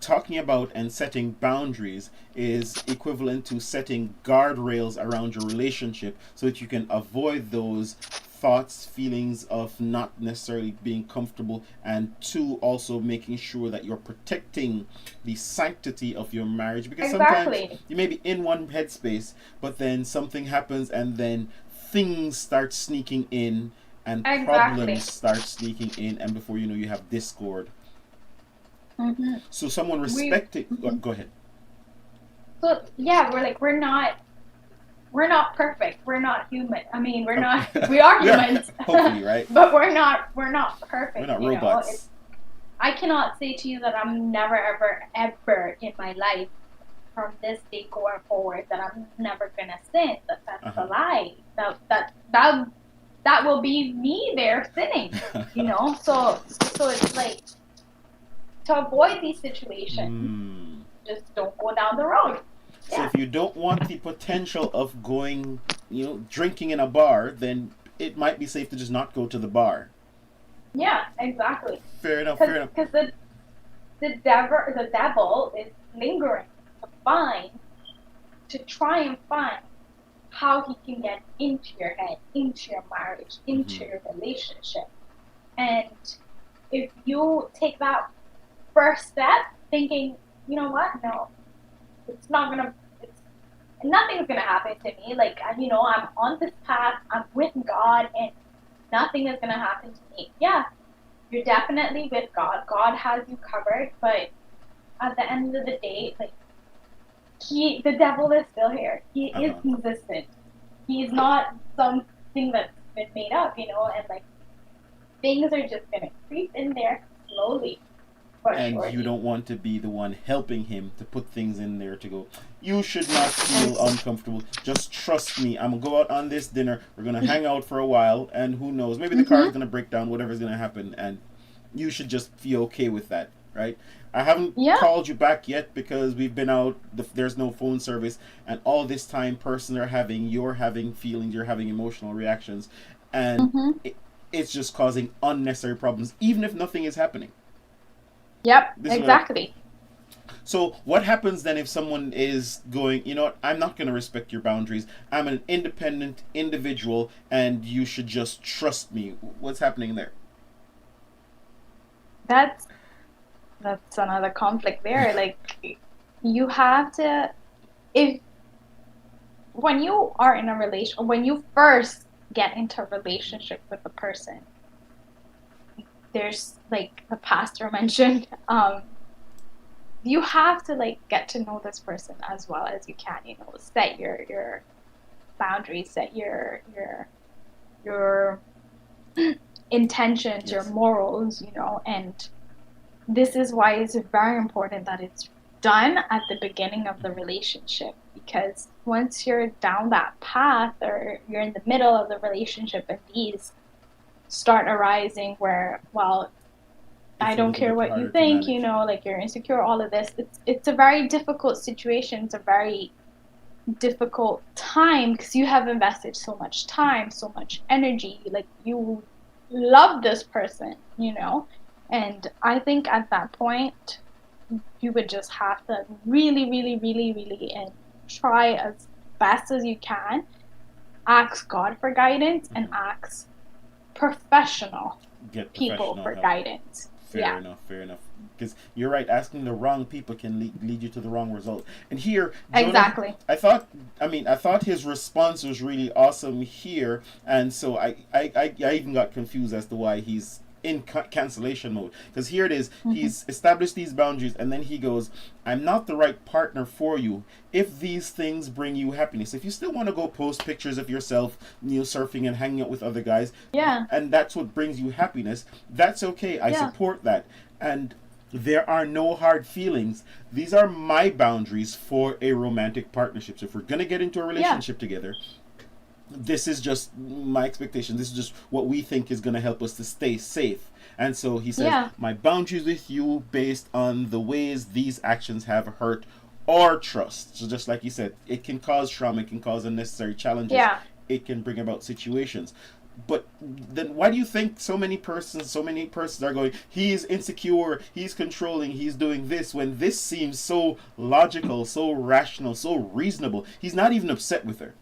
Speaker 1: talking about and setting boundaries is equivalent to setting guardrails around your relationship so that you can avoid those thoughts, feelings of not necessarily being comfortable, and two, also making sure that you're protecting the sanctity of your marriage, because sometimes you may be in one headspace, but then something happens and then things start sneaking in and problems start sneaking in, and before you know, you have discord. So someone respecting. Go ahead.
Speaker 2: So yeah, we're not perfect. We're not human. I mean, we are humans.
Speaker 1: Hopefully, right?
Speaker 2: But we're not perfect.
Speaker 1: We're not robots.
Speaker 2: I cannot say to you that I'm never ever in my life, from this day going forward, that I'm never gonna sin. That's a lie. That will be me there sinning. So it's like, to avoid these situations, just don't go down the road.
Speaker 1: So if you don't want the potential of going, drinking in a bar, then it might be safe to just not go to the bar.
Speaker 2: Yeah, exactly.
Speaker 1: Fair enough.
Speaker 2: Because the devil is lingering to try and find how he can get into your head, into your marriage, into your relationship. And if you take that first step thinking, you know what, no, nothing's gonna happen to me. Like, I'm on this path, I'm with God, and nothing is gonna happen to me. Yeah, you're definitely with God. God has you covered, but at the end of the day, like, the devil is still here. He is consistent. He's not something that's been made up, and like, things are just gonna creep in there slowly. For
Speaker 1: and
Speaker 2: sure.
Speaker 1: you don't want to be the one helping him to put things in there to go, you should not feel uncomfortable. Just trust me. I'm going to go out on this dinner. We're going to hang out for a while. And who knows? Maybe the car is going to break down, whatever's going to happen. And you should just feel okay with that, right? I haven't
Speaker 2: Yeah.
Speaker 1: called you back yet because we've been out. There's no phone service. And all this time, you're having feelings, you're having emotional reactions. And it's just causing unnecessary problems, even if nothing is happening.
Speaker 2: Yep, exactly.
Speaker 1: So what happens then if someone is going, you know what, I'm not going to respect your boundaries. I'm an independent individual and you should just trust me. What's happening there?
Speaker 2: That's another conflict there. Like, you have to, when you are in a relation, when you first get into a relationship with a person, there's, like the pastor mentioned, you have to, like, get to know this person as well as you can, you know, set your boundaries, set your intentions, your morals, you know. And this is why it's very important that it's done at the beginning of the relationship, because once you're down that path or you're in the middle of the relationship and these start arising where, well, I don't care what you think, you know, like, you're insecure, all of this, it's a very difficult situation. It's a very difficult time because you have invested so much time, so much energy, like, you love this person, you know. And I think at that point you would just have to really, really, really, really, and try as best as you can, ask God for guidance and ask professional people for
Speaker 1: help.
Speaker 2: Guidance.
Speaker 1: Fair enough. Because you're right, asking the wrong people can lead you to the wrong result. And here, Jonah,
Speaker 2: exactly.
Speaker 1: I thought his response was really awesome here, and so I even got confused as to why he's in cancellation mode. Because here it is, he's established these boundaries, and then he goes, I'm not the right partner for you if these things bring you happiness. If you still want to go post pictures of yourself, you know, surfing and hanging out with other guys, and that's what brings you happiness, that's okay. I support that. And there are no hard feelings. These are my boundaries for a romantic partnership. So if we're going to get into a relationship together, this is just my expectation. This is just what we think is going to help us to stay safe. And so he says, my boundaries with you based on the ways these actions have hurt or trust. So just like you said, it can cause trauma, it can cause unnecessary challenges. It can bring about situations. But then why do you think so many persons are going, he's insecure, he's controlling, he's doing this, when this seems so logical, so rational, so reasonable? He's not even upset with her.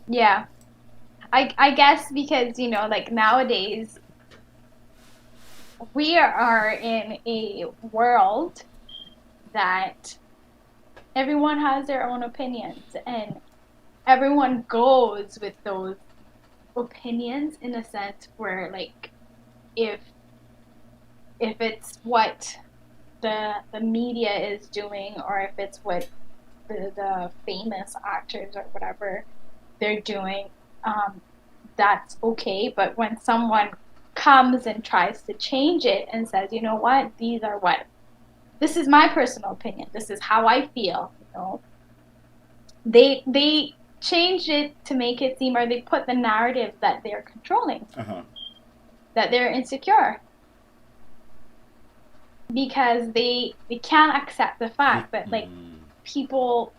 Speaker 2: Yeah. I guess because, you know, like, nowadays we are in a world that everyone has their own opinions, and everyone goes with those opinions in a sense where, like, if it's what the media is doing, or if it's what the famous actors or whatever they're doing, that's okay. But when someone comes and tries to change it and says, you know what, this is my personal opinion, this is how I feel, you know, they change it to make it seem, or they put the narrative that they're controlling, that they're insecure, because they can't accept the fact that, like, people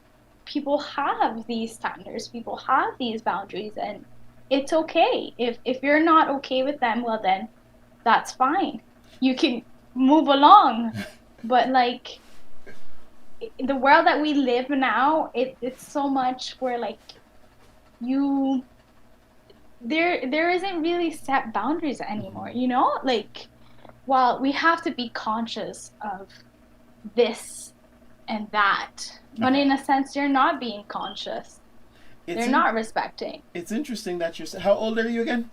Speaker 2: have these standards, people have these boundaries, and it's okay. If you're not okay with them, well, then that's fine, you can move along. But, like, the world that we live now, it's so much where, like, there isn't really set boundaries anymore, you know? Like, well, we have to be conscious of this and that, but in a sense, you're not being conscious. They're not respecting.
Speaker 1: It's interesting that you're... How old are you again?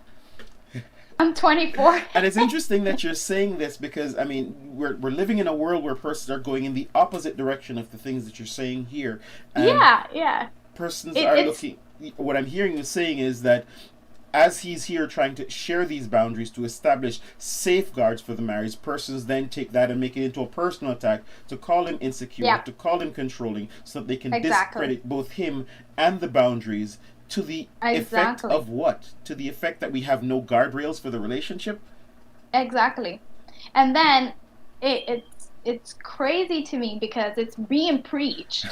Speaker 2: I'm 24.
Speaker 1: And it's interesting that you're saying this because, I mean, we're living in a world where persons are going in the opposite direction of the things that you're saying here. And persons are looking... What I'm hearing you saying is that as he's here trying to share these boundaries to establish safeguards for the marriage, persons then take that and make it into a personal attack to call him insecure,
Speaker 2: Yeah.
Speaker 1: to call him controlling, so that they can
Speaker 2: Exactly.
Speaker 1: discredit both him and the boundaries, to the effect
Speaker 2: Exactly.
Speaker 1: of what? To the effect that we have no guardrails for the relationship?
Speaker 2: Exactly. And then it's crazy to me because it's being preached.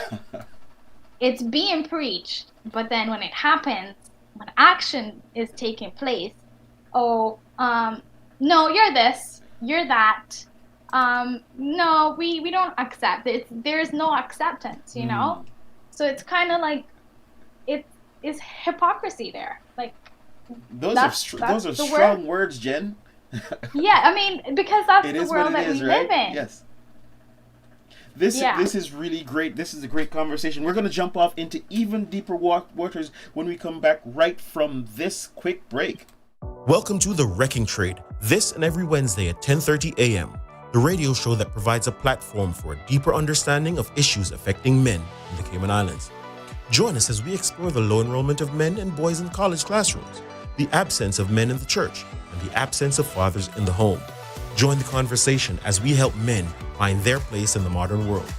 Speaker 2: It's being preached, but then when it happens, when action is taking place, oh, no, you're this, you're that. No, we don't accept it. There's no acceptance, you know? So it's kind of like it's hypocrisy there. Like
Speaker 1: Those
Speaker 2: that's
Speaker 1: those are
Speaker 2: the
Speaker 1: strong
Speaker 2: word.
Speaker 1: words, Jen.
Speaker 2: Yeah, I mean, because that's
Speaker 1: It
Speaker 2: the
Speaker 1: is what
Speaker 2: world
Speaker 1: it
Speaker 2: that
Speaker 1: is,
Speaker 2: we
Speaker 1: right?
Speaker 2: live in.
Speaker 1: Yes. This
Speaker 2: Yeah.
Speaker 1: this is really great. This is a great conversation. We're going to jump off into even deeper waters when we come back right from this quick break.
Speaker 3: Welcome to The Wrecking Trade, this and every Wednesday at 10:30 a.m., the radio show that provides a platform for a deeper understanding of issues affecting men in the Cayman Islands. Join us as we explore the low enrollment of men and boys in college classrooms, the absence of men in the church, and the absence of fathers in the home. Join the conversation as we help men find their place in the modern world.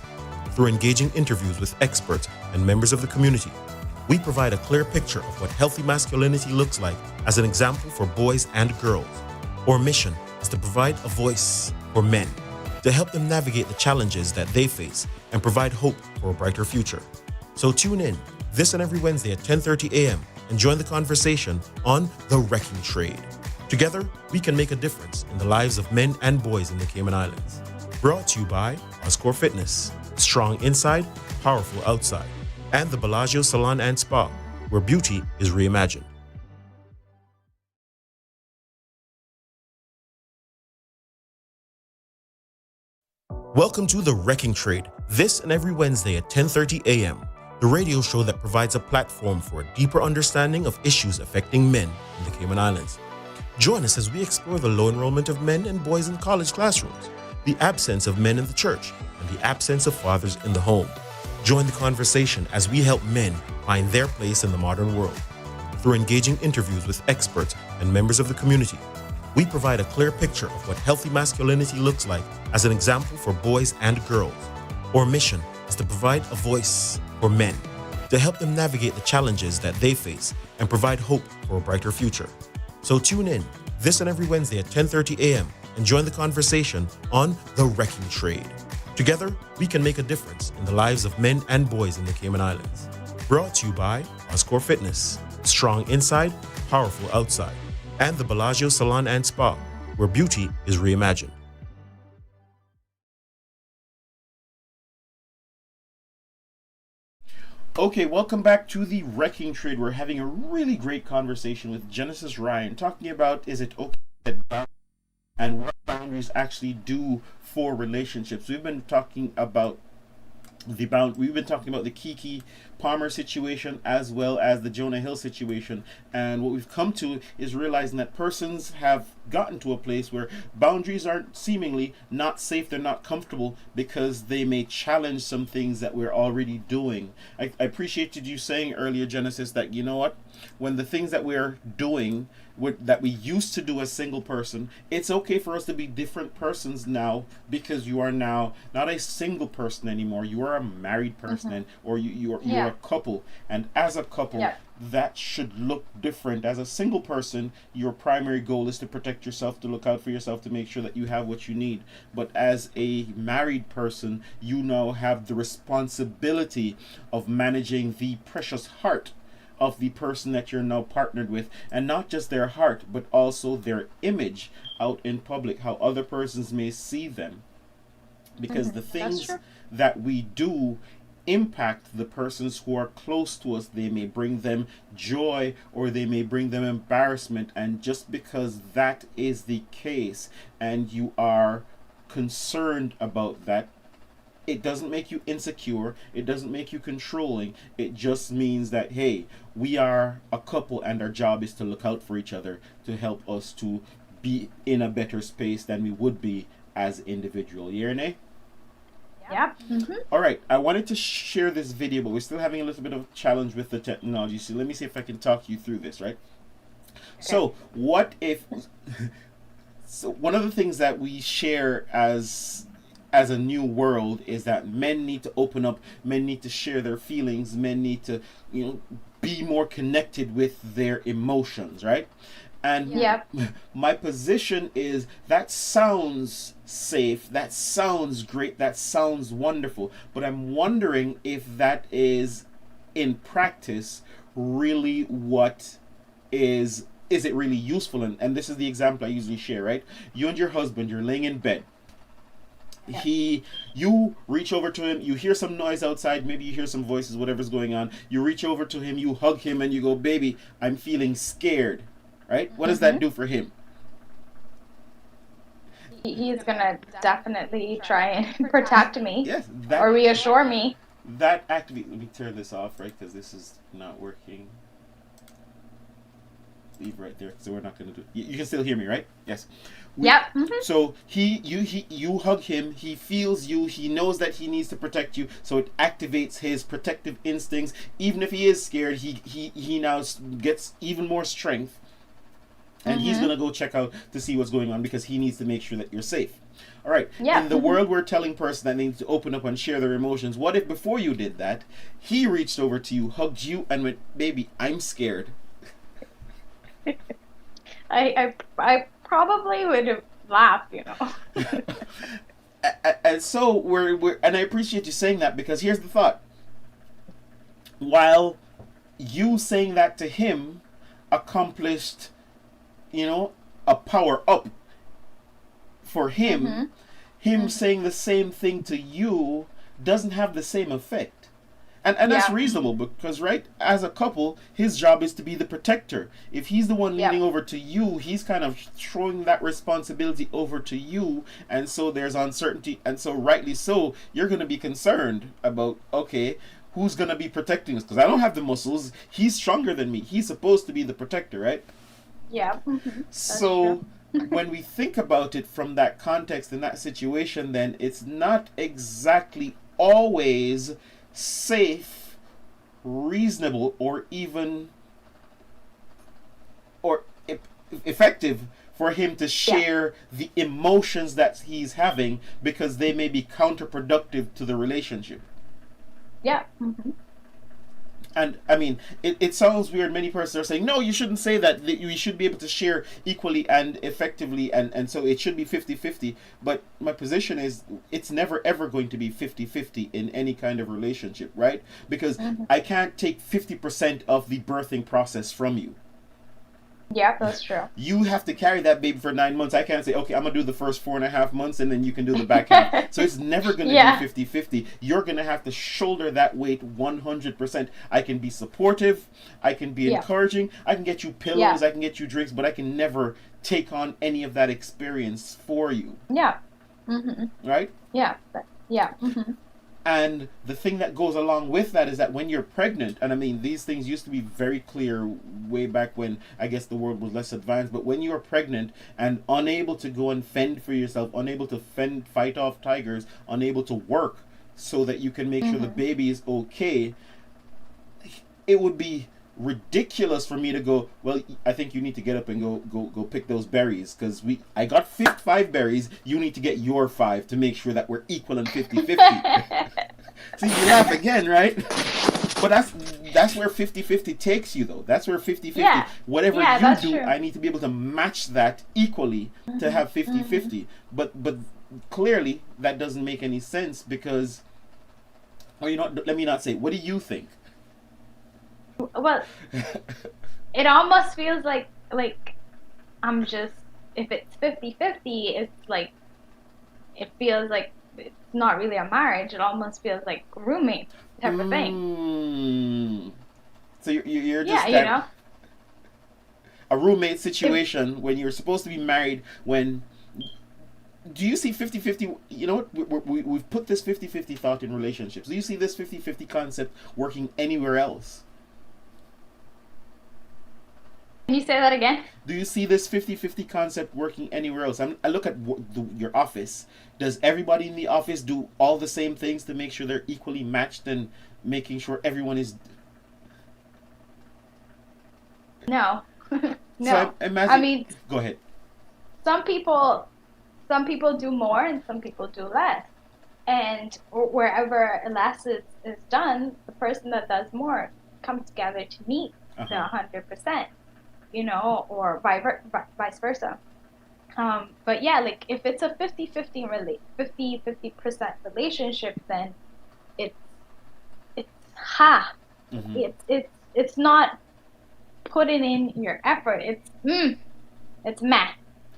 Speaker 3: Through engaging interviews with experts and members of the community, we provide a clear picture of what healthy masculinity looks like as an example for boys and girls. Our mission is to provide a voice for men, to help them navigate the challenges that they face and provide hope for a brighter future. So tune in this and every Wednesday at 10:30 a.m. and join the conversation on The Wrecking Trade. Together, we can make a difference in the lives of men and boys in the Cayman Islands. Brought to you by Oscore Fitness, strong inside, powerful outside, and the Bellagio Salon and Spa, where beauty is reimagined. Welcome to The Wrecking Trade, this and every Wednesday at 10:30 a.m., the radio show that provides a platform for a deeper understanding of issues affecting men in the Cayman Islands. Join us as we explore the low enrollment of men and boys in college classrooms, the absence of men in the church, and the absence of fathers in the home. Join the conversation as we help men find their place in the modern world. Through engaging interviews with experts and members of the community, we provide a clear picture of what healthy masculinity looks like as an example for boys and girls. Our mission is to provide a voice for men, to help them navigate the challenges that they face and provide hope for a brighter future. So tune in this and every Wednesday at 10:30 a.m. and join the conversation on The Wrecking Trade. Together, we can make a difference in the lives of men and boys in the Cayman Islands. Brought to you by Oscore Fitness, strong inside, powerful outside, and the Bellagio Salon and Spa, where beauty is reimagined.
Speaker 1: Okay, welcome back to The Wrecking Trade. We're having a really great conversation with Genesis Ryan, talking about is it okay to set boundaries and what boundaries actually do for relationships. We've been talking about the Keke Palmer situation as well as the Jonah Hill situation, and what we've come to is realizing that persons have gotten to a place where boundaries are seemingly not safe, they're not comfortable because they may challenge some things that we're already doing. I appreciated you saying earlier, Genesis, that you know what, when the things that we're doing that we used to do as single person, it's okay for us to be different persons now, because you are now not a single person anymore. You are a married person, or you're a couple, and as a couple, that should look different. As a single person, your primary goal is to protect yourself, to look out for yourself, to make sure that you have what you need. But as a married person, you now have the responsibility of managing the precious heart of the person that you're now partnered with, and not just their heart but also their image out in public, how other persons may see them, because the things that we do impact the persons who are close to us. They may bring them joy or they may bring them embarrassment, and just because that is the case and you are concerned about that, it doesn't make you insecure, it doesn't make you controlling. It just means that, hey, we are a couple and our job is to look out for each other, to help us to be in a better space than we would be as individual. Yeah, Renee?
Speaker 2: Yep.
Speaker 1: All right, I wanted to share this video, but we're still having a little bit of a challenge with the technology, so let me see if I can talk you through this, right? So, what if? So, one of the things that we share as a new world is that men need to open up, men need to share their feelings, men need to, be more connected with their emotions, right? And
Speaker 2: Yep.
Speaker 1: my position is that sounds safe, that sounds great, that sounds wonderful, but I'm wondering if that is in practice really what is it really useful? And this is the example I usually share, right? You and your husband, you're laying in bed.
Speaker 2: Yeah.
Speaker 1: You reach over to him, you hear some noise outside, maybe you hear some voices, whatever's going on. You reach over to him, you hug him, and you go, "Baby, I'm feeling scared." Right? What does that do for him?
Speaker 2: He's gonna definitely try and protect me
Speaker 1: Yes,
Speaker 2: or reassure me.
Speaker 1: that activate. Let me turn this off, right? Because this is not working. Leave right there, so we're not going to do. You can still hear me, right? Yes.
Speaker 2: Yep.
Speaker 1: So you hug him. He feels you. He knows that he needs to protect you. So it activates his protective instincts. Even if he is scared, he now gets even more strength, and he's gonna go check out to see what's going on because he needs to make sure that you're safe. All right.
Speaker 2: Yeah.
Speaker 1: In the world, we're telling person that they need to open up and share their emotions. What if before you did that, he reached over to you, hugged you, and went, "Baby, I'm scared."
Speaker 2: I probably would have laughed,
Speaker 1: And so we're and I appreciate you saying that because here's the thought. While you saying that to him accomplished, a power up for him, him saying the same thing to you doesn't have the same effect. And that's reasonable because, right, as a couple, his job is to be the protector. If he's the one leaning over to you, he's kind of throwing that responsibility over to you. And so there's uncertainty. And so rightly so, you're going to be concerned about, okay, who's going to be protecting us? Because I don't have the muscles. He's stronger than me. He's supposed to be the protector, right?
Speaker 2: Yeah.
Speaker 1: So when we think about it from that context in that situation, then it's not exactly always safe, reasonable, or even effective for him to share the emotions that he's having because they may be counterproductive to the relationship.
Speaker 2: Yeah.
Speaker 1: And I mean, it sounds weird. Many persons are saying, no, you shouldn't say that. You should be able to share equally and effectively. And so it should be 50-50. But my position is it's never, ever going to be 50-50 in any kind of relationship, right? Because I can't take 50% of the birthing process from you.
Speaker 2: Yeah, that's true.
Speaker 1: You have to carry that baby for 9 months. I can't say, okay, I'm going to do the first 4.5 months and then you can do the back half. So it's never going to be 50-50. You're going to have to shoulder that weight 100%. I can be supportive. I can be encouraging. I can get you pillows. I can get you drinks. But I can never take on any of that experience for you.
Speaker 2: Yeah.
Speaker 1: Right?
Speaker 2: Yeah. Yeah.
Speaker 1: And the thing that goes along with that is that when you're pregnant, and I mean, these things used to be very clear way back when I guess the world was less advanced, but when you are pregnant and unable to go and fend for yourself, unable to fight off tigers, unable to work so that you can make sure the baby is okay, it would be ridiculous for me to go, well, I think you need to get up and go pick those berries because I got 5 berries, you need to get your 5 to make sure that we're equal and 50-50. See, you laugh again, right? But that's where 50-50 takes you, though. That's where 50-50, whatever you do,
Speaker 2: true.
Speaker 1: I need to be able to match that equally to have 50-50. But clearly that doesn't make any sense because, or let me not say, what do you think?
Speaker 2: Well, it almost feels like I'm just, if it's 50-50, it's like, it feels like it's not really a marriage. It almost feels like roommate type of thing.
Speaker 1: So you're just a roommate situation when you're supposed to be married. When do you see 50-50? You know what? We've put this 50-50 thought in relationships. Do you see this 50-50 concept working anywhere else?
Speaker 2: Can you say that again?
Speaker 1: Do you see this 50-50 concept working anywhere else? I look at your office. Does everybody in the office do all the same things to make sure they're equally matched and making sure everyone is...
Speaker 2: No. No.
Speaker 1: So I imagine.
Speaker 2: I mean,
Speaker 1: go ahead.
Speaker 2: some people do more and some people do less. And wherever less is done, the person that does more comes together to meet the 100%, you know, or vice versa. But yeah, like if it's a 50% relationship, then it's half. It's not putting in your effort. It's meh.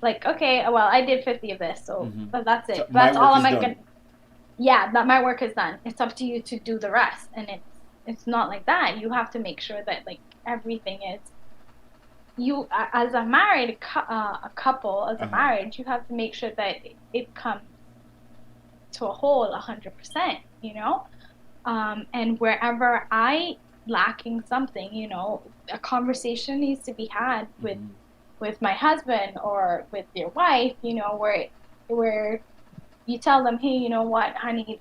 Speaker 2: Like, okay, well, I did 50 of this, so that's it.
Speaker 1: So
Speaker 2: That's all I'm
Speaker 1: done.
Speaker 2: gonna. Yeah, that my work is done. It's up to you to do the rest, and it's not like that. You have to make sure that like everything is. You as a married couple, as a marriage, you have to make sure that it comes to a whole 100%. You know, and wherever I lacking something, you know, a conversation needs to be had with my husband or with your wife, you know, where you tell them, hey, you know what, honey,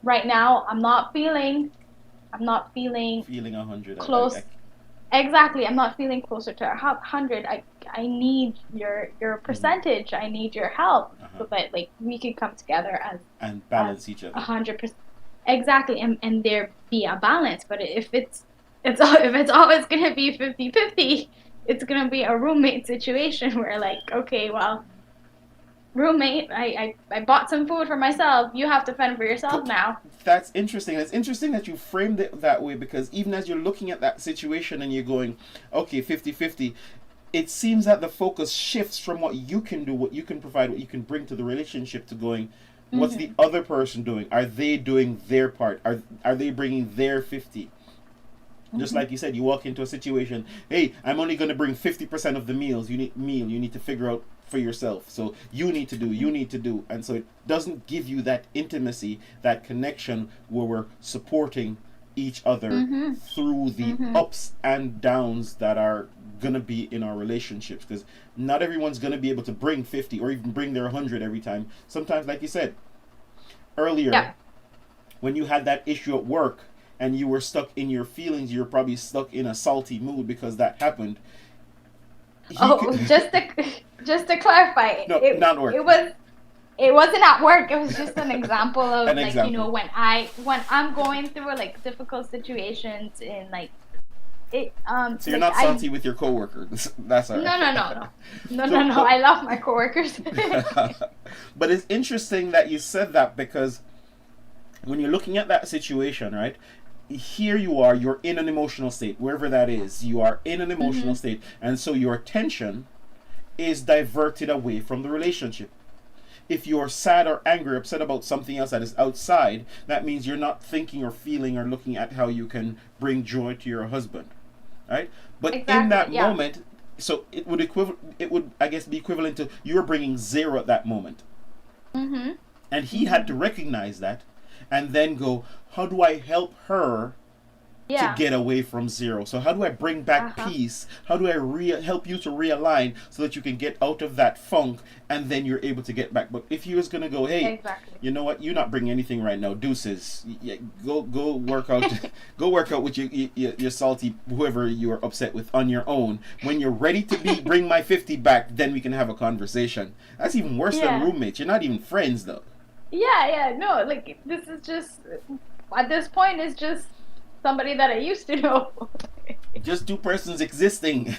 Speaker 2: right now I'm not feeling
Speaker 1: 100
Speaker 2: close. Exactly, I'm not feeling closer to 100. I need your percentage. I need your help so that like we can come together
Speaker 1: and balance each other.
Speaker 2: 100%. Exactly, and there be a balance. But if it's always gonna be 50-50, it's gonna be a roommate situation where like, okay, well, roommate, I bought some food for myself. You have to fend for yourself now.
Speaker 1: That's interesting. It's interesting that you framed it that way, because even as you're looking at that situation and you're going, okay, 50-50, it seems that the focus shifts from what you can do, what you can provide, what you can bring to the relationship, to going, what's the other person doing? Are they doing their part? Are they bringing their 50? Just like you said, you walk into a situation, hey, I'm only going to bring 50% of the meals. You need to figure out for yourself. So you need to do. And so it doesn't give you that intimacy, that connection where we're supporting each other through the ups and downs that are going to be in our relationships. Because not everyone's going to be able to bring 50 or even bring their 100 every time. Sometimes, like you said earlier, when you had that issue at work, and you were stuck in your feelings, you're probably stuck in a salty mood because that happened.
Speaker 2: Just to clarify,
Speaker 1: no, not work.
Speaker 2: It wasn't at work. It was just an example of you know, when I'm going through like difficult situations in like it. So
Speaker 1: you're not salty with your coworkers. That's all right.
Speaker 2: No. I love my coworkers.
Speaker 1: But it's interesting that you said that, because when you're looking at that situation, right? Here you're in an emotional state, wherever that is. You are in an emotional state, and so your attention is diverted away from the relationship. If you're sad or angry or upset about something else that is outside, that means you're not thinking or feeling or looking at how you can bring joy to your husband, right? But in that moment, so it would I guess be equivalent to you were bringing 0 at that moment, and he had to recognize that and then go, how do I help her to get away from 0? So how do I bring back peace? How do I help you to realign so that you can get out of that funk, and then you're able to get back? But if he was going to go, hey, you know what, you're not bringing anything right now, deuces, go work out go work out with your salty whoever you're upset with on your own. When you're ready to bring my 50 back, then we can have a conversation. That's even worse than roommates. You're not even friends though.
Speaker 2: No, like this is just, at this point, it's just somebody that I used to know.
Speaker 1: Just 2 persons existing.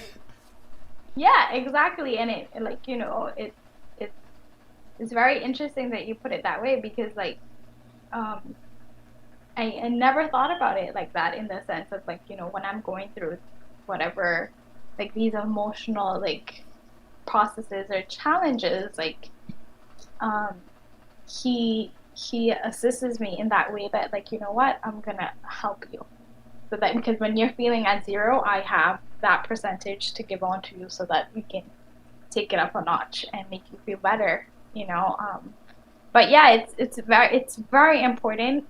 Speaker 2: Yeah, exactly. And it, like, you know, it's very interesting that you put it that way, because like I never thought about it like that, in the sense of like, you know, when I'm going through whatever, like these emotional like processes or challenges, like he assists me in that way, that like, you know what, I'm gonna help you, so that, because when you're feeling at 0, I have that percentage to give on to you, so that we can take it up a notch and make you feel better, you know. But yeah, it's very important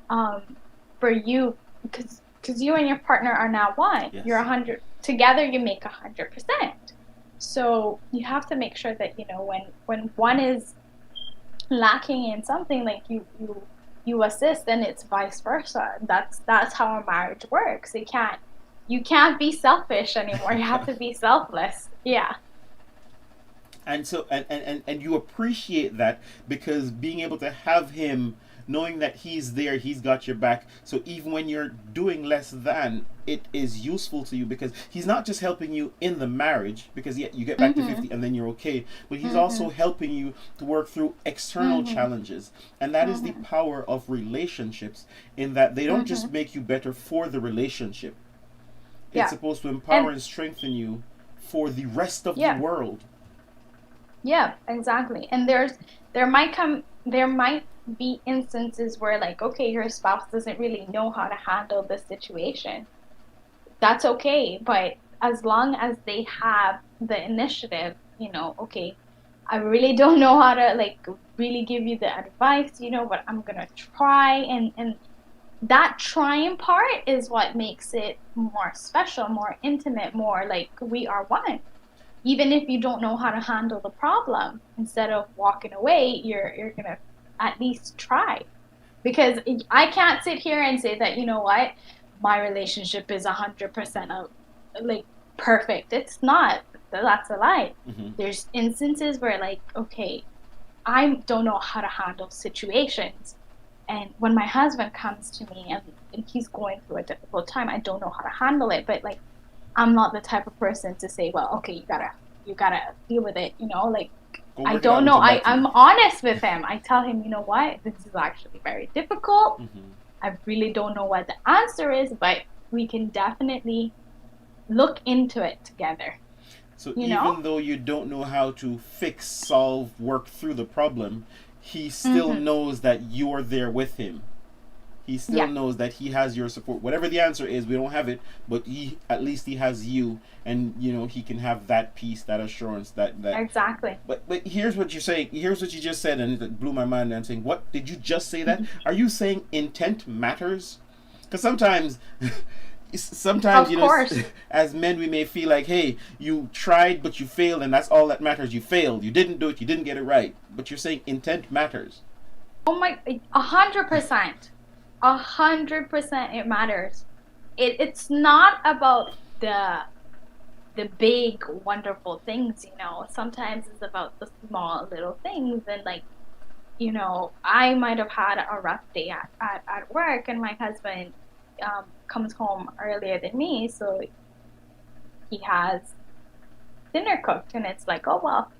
Speaker 2: for you, because you and your partner are now one. You're 100 together, you make 100%. So you have to make sure that, you know, when one is lacking in something, like you assist, and it's vice versa. That's how a marriage works. you can't be selfish anymore. You have to be selfless. Yeah.
Speaker 1: And so and you appreciate that, because being able to have him, knowing that he's there, he's got your back, so even when you're doing less than, it is useful to you, because he's not just helping you in the marriage, because yeah, you get back to 50 and then you're okay, but he's also helping you to work through external challenges. And that is the power of relationships, in that they don't just make you better for the relationship, it's
Speaker 2: Yeah.
Speaker 1: supposed to empower and strengthen you for the rest of the world.
Speaker 2: Yeah, exactly. And there might be instances where, like, okay, your spouse doesn't really know how to handle this situation. That's okay, but as long as they have the initiative, okay, I really don't know how to, like, really give you the advice, but I'm gonna try, and that trying part is what makes it more special, more intimate, more like we are one. Even if you don't know how to handle the problem, instead of walking away, you're gonna at least try. Because I can't sit here and say that, you know what, my relationship is 100% like perfect. It's not. That's a lie. There's instances where, like, okay, I don't know how to handle situations, and when my husband comes to me and he's going through a difficult time, I don't know how to handle it. But, like, I'm not the type of person to say, well, okay, you gotta deal with it, like, I don't know. I'm honest with him. I tell him, you know what, this is actually very difficult. I really don't know what the answer is, but we can definitely look into it together.
Speaker 1: So even though you don't know how to fix, solve, work through the problem, he still knows that you're there with him. He still knows that he has your support. Whatever the answer is, we don't have it, but at least he has you, and he can have that peace, that assurance, that
Speaker 2: exactly.
Speaker 1: But here's what you're saying. Here's what you just said, and it blew my mind. I'm saying, what did you just say? That are you saying intent matters? Because sometimes. Sometimes,
Speaker 2: of course.
Speaker 1: As men, we may feel like, hey, you tried, but you failed, and that's all that matters. You failed. You didn't do it. You didn't get it right. But you're saying intent matters.
Speaker 2: Oh my, 100%. 100% it matters. It's not about the big wonderful things, Sometimes it's about the small little things, and, like, I might have had a rough day at work, and my husband comes home earlier than me, so he has dinner cooked, and it's like, oh well,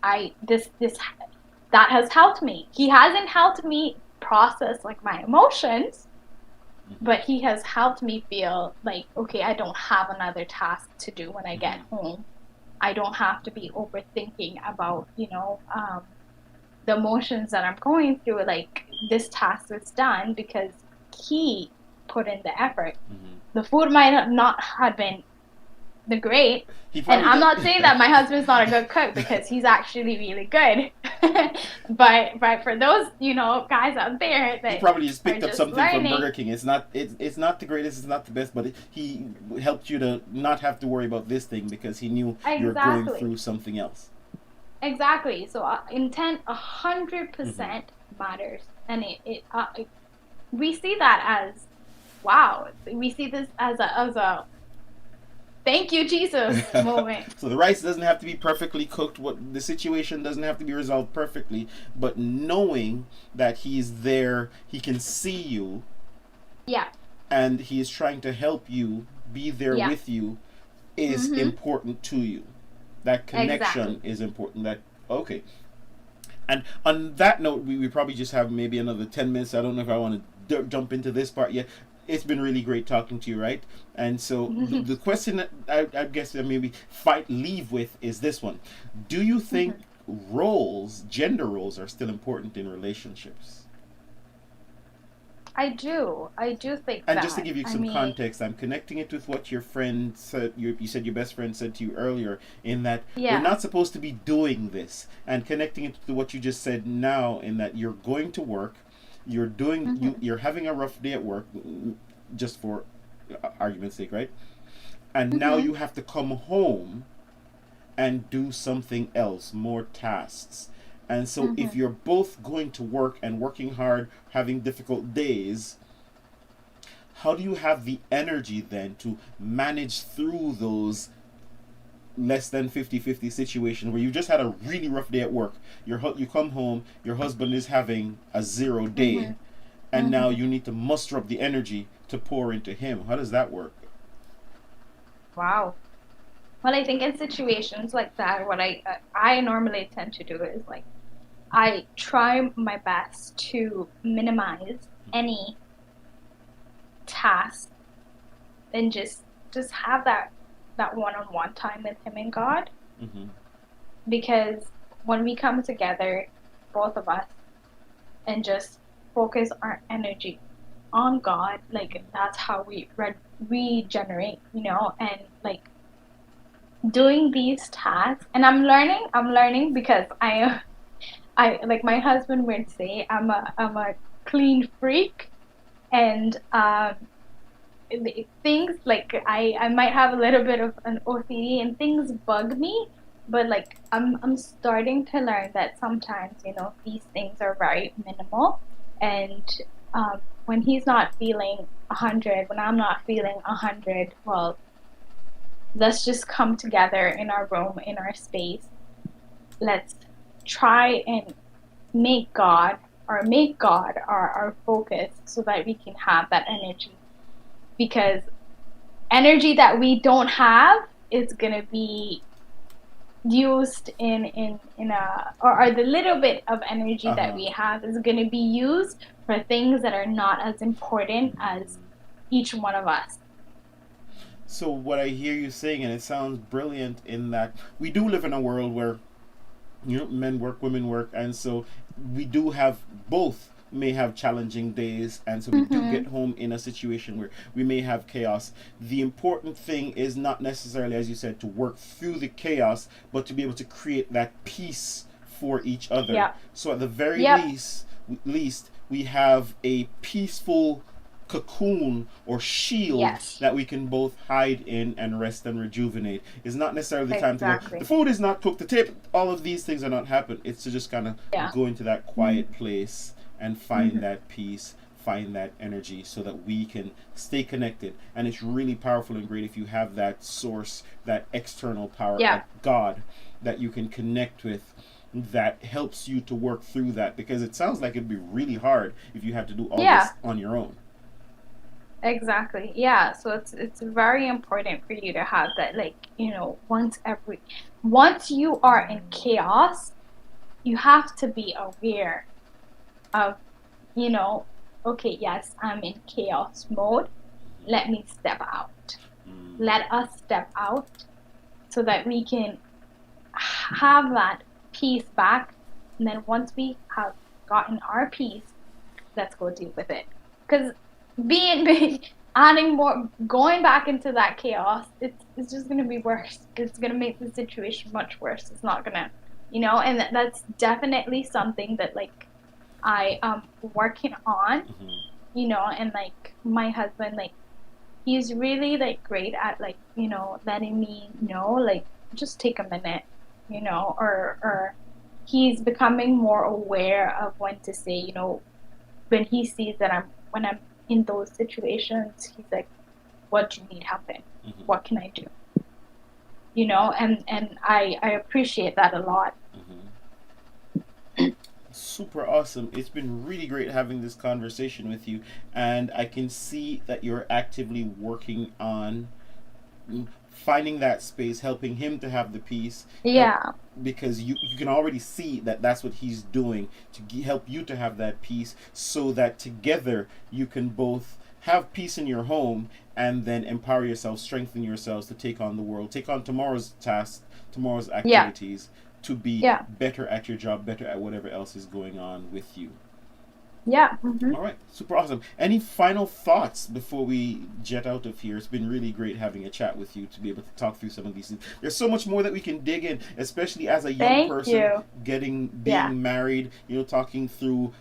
Speaker 2: that has helped me. He hasn't helped me process, like, my emotions, but he has helped me feel like, okay, I don't have another task to do when I get home. I don't have to be overthinking about the emotions that I'm going through. Like, this task is done because he put in the effort. The food might not have been the great, and I'm not saying that my husband's not a good cook, because he's actually really good. but for those guys out there that
Speaker 1: he probably just picked up something
Speaker 2: learning
Speaker 1: from Burger King. It's not the greatest, it's not the best, but he helped you to not have to worry about this thing because he knew you were going through something else.
Speaker 2: Exactly. So intent 100% matters, and it we see that as, wow, we see this as a thank you, Jesus moment.
Speaker 1: So the rice doesn't have to be perfectly cooked. The situation doesn't have to be resolved perfectly, but knowing that he's there, he can see you.
Speaker 2: Yeah.
Speaker 1: And he is trying to help you, be there with you, is important to you. That connection is important. Okay. And on that note, we probably just have maybe another 10 minutes. I don't know if I want to jump into this part yet. It's been really great talking to you, right? And so the question that I guess that maybe leave with is this one. Do you think gender roles are still important in relationships?
Speaker 2: I do think
Speaker 1: and
Speaker 2: that.
Speaker 1: Just to give you some context, I'm connecting it with what your friend said. You said your best friend said to you earlier, in that we're not supposed to be doing this, and connecting it to what you just said now, in that you're going to work, you're doing, you're having a rough day at work, just for argument's sake, right? And now you have to come home and do something else, more tasks. And so if you're both going to work and working hard, having difficult days, how do you have the energy then to manage through those less than 50-50 situation where you just had a really rough day at work, you come home, your husband is having a 0 day, and now you need to muster up the energy to pour into him? How does that work?
Speaker 2: Wow. Well, I think in situations like that, what I normally tend to do is like I try my best to minimize any task and just have that one-on-one time with him and God. Because when we come together, both of us, and just focus our energy on God, like that's how we regenerate, and like doing these tasks. And I'm learning because I like my husband would say I'm a clean freak, and things like I might have a little bit of an OCD and things bug me, but like I'm starting to learn that sometimes these things are very minimal, and when he's not feeling 100, when I'm not feeling 100, well, let's just come together in our room, in our space. Let's try and make God our focus so that we can have that energy. Because energy that we don't have is going to be used in a, or the little bit of energy that we have is going to be used for things that are not as important as each one of us.
Speaker 1: So what I hear you saying, and it sounds brilliant, in that we do live in a world where men work, women work, and so we do have both may have challenging days, and so we do get home in a situation where we may have chaos. The important thing is not necessarily, as you said, to work through the chaos, but to be able to create that peace for each other.
Speaker 2: Yeah.
Speaker 1: So at the very least, we have a peaceful cocoon or shield that we can both hide in and rest and rejuvenate. It's not necessarily the time to go, the food is not cooked, the tape, all of these things are not happening. It's to just kind of go into that quiet place and find that peace, find that energy, so that we can stay connected. And it's really powerful and great if you have that source, that external power, like God, that you can connect with, that helps you to work through that, because it sounds like it'd be really hard if you had to do all this on your own.
Speaker 2: Exactly. Yeah. So it's very important for you to have that, like, once you are in chaos, you have to be aware of, okay, yes, I'm in chaos mode. Let me step out. Let us step out so that we can have that peace back. And then once we have gotten our peace, let's go deal with it. Because adding more, going back into that chaos, it's just going to be worse. It's going to make the situation much worse. It's not going to, and that's definitely something that, like, I am working on, and, like, my husband, like, he's really, like, great at, like, letting me know, like, just take a minute, or he's becoming more aware of when to say, when he sees that when I'm in those situations, he's like, what do you need help in? What can I do? And I appreciate that a lot.
Speaker 1: Super awesome. It's been really great having this conversation with you, and I can see that you're actively working on finding that space, helping him to have the peace. Because you can already see that that's what he's doing to help you to have that peace, so that together you can both have peace in your home and then empower yourself, strengthen yourselves to take on the world, take on tomorrow's tasks, tomorrow's activities, to be better at your job, better at whatever else is going on with you. All right, super awesome. Any final thoughts before we jet out of here? It's been really great having a chat with you to be able to talk through some of these things. There's so much more that we can dig in, especially as a young person being married. Talking through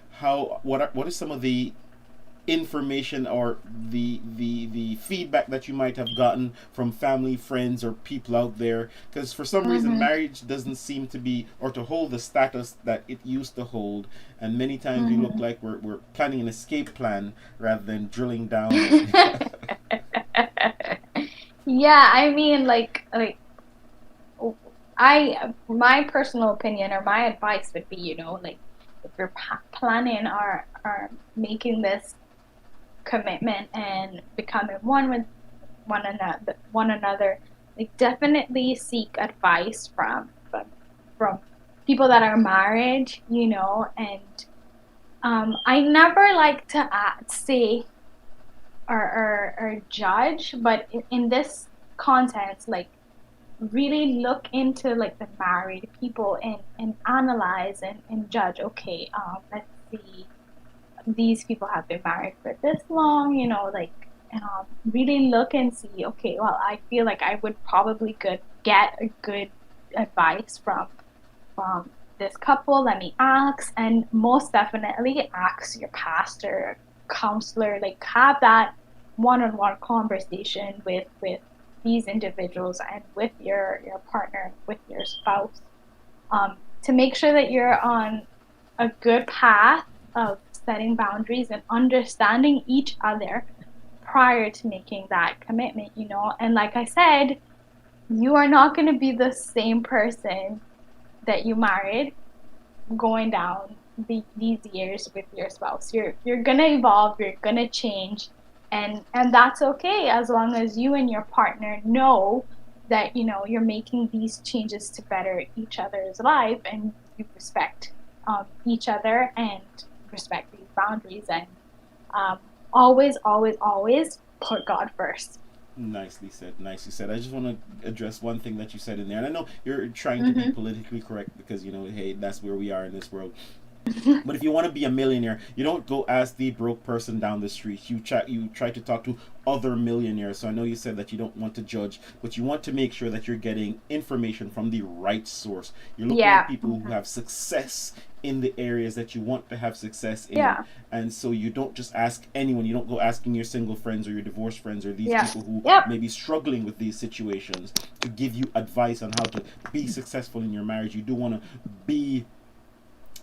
Speaker 1: what are some of the information or the feedback that you might have gotten from family, friends, or people out there, because for some reason marriage doesn't seem to be or to hold the status that it used to hold, and many times we look like we're planning an escape plan rather than drilling down.
Speaker 2: Yeah, I mean, my personal opinion or my advice would be, like, if you're planning or making this commitment and becoming one with one another, like, definitely seek advice from people that are married, and I never like to say or judge, but in this context, like, really look into, like, the married people and analyze and judge. Okay, let's see, these people have been married for this long, like, really look and see, okay, well, I feel like I would probably get a good advice from this couple. Let me ask, and most definitely ask your pastor, counselor, like, have that one-on-one conversation with these individuals and with your partner, with your spouse, to make sure that you're on a good path of setting boundaries and understanding each other prior to making that commitment, And like I said, you are not going to be the same person that you married going down these years with your spouse. You're going to evolve, you're going to change, and that's okay, as long as you and your partner know that, you're making these changes to better each other's life, and you respect each other and respect these boundaries, and always put God first.
Speaker 1: Nicely said. I just want to address one thing that you said in there, and I know you're trying to be politically correct because, hey, that's where we are in this world. But if you want to be a millionaire, you don't go ask the broke person down the street. You try to talk to other millionaires. So I know you said that you don't want to judge, but you want to make sure that you're getting information from the right source. You're looking at people who have success in the areas that you want to have success in. And so you don't just ask anyone. You don't go asking your single friends or your divorced friends or these people who may be struggling with these situations to give you advice on how to be successful in your marriage. You do want to be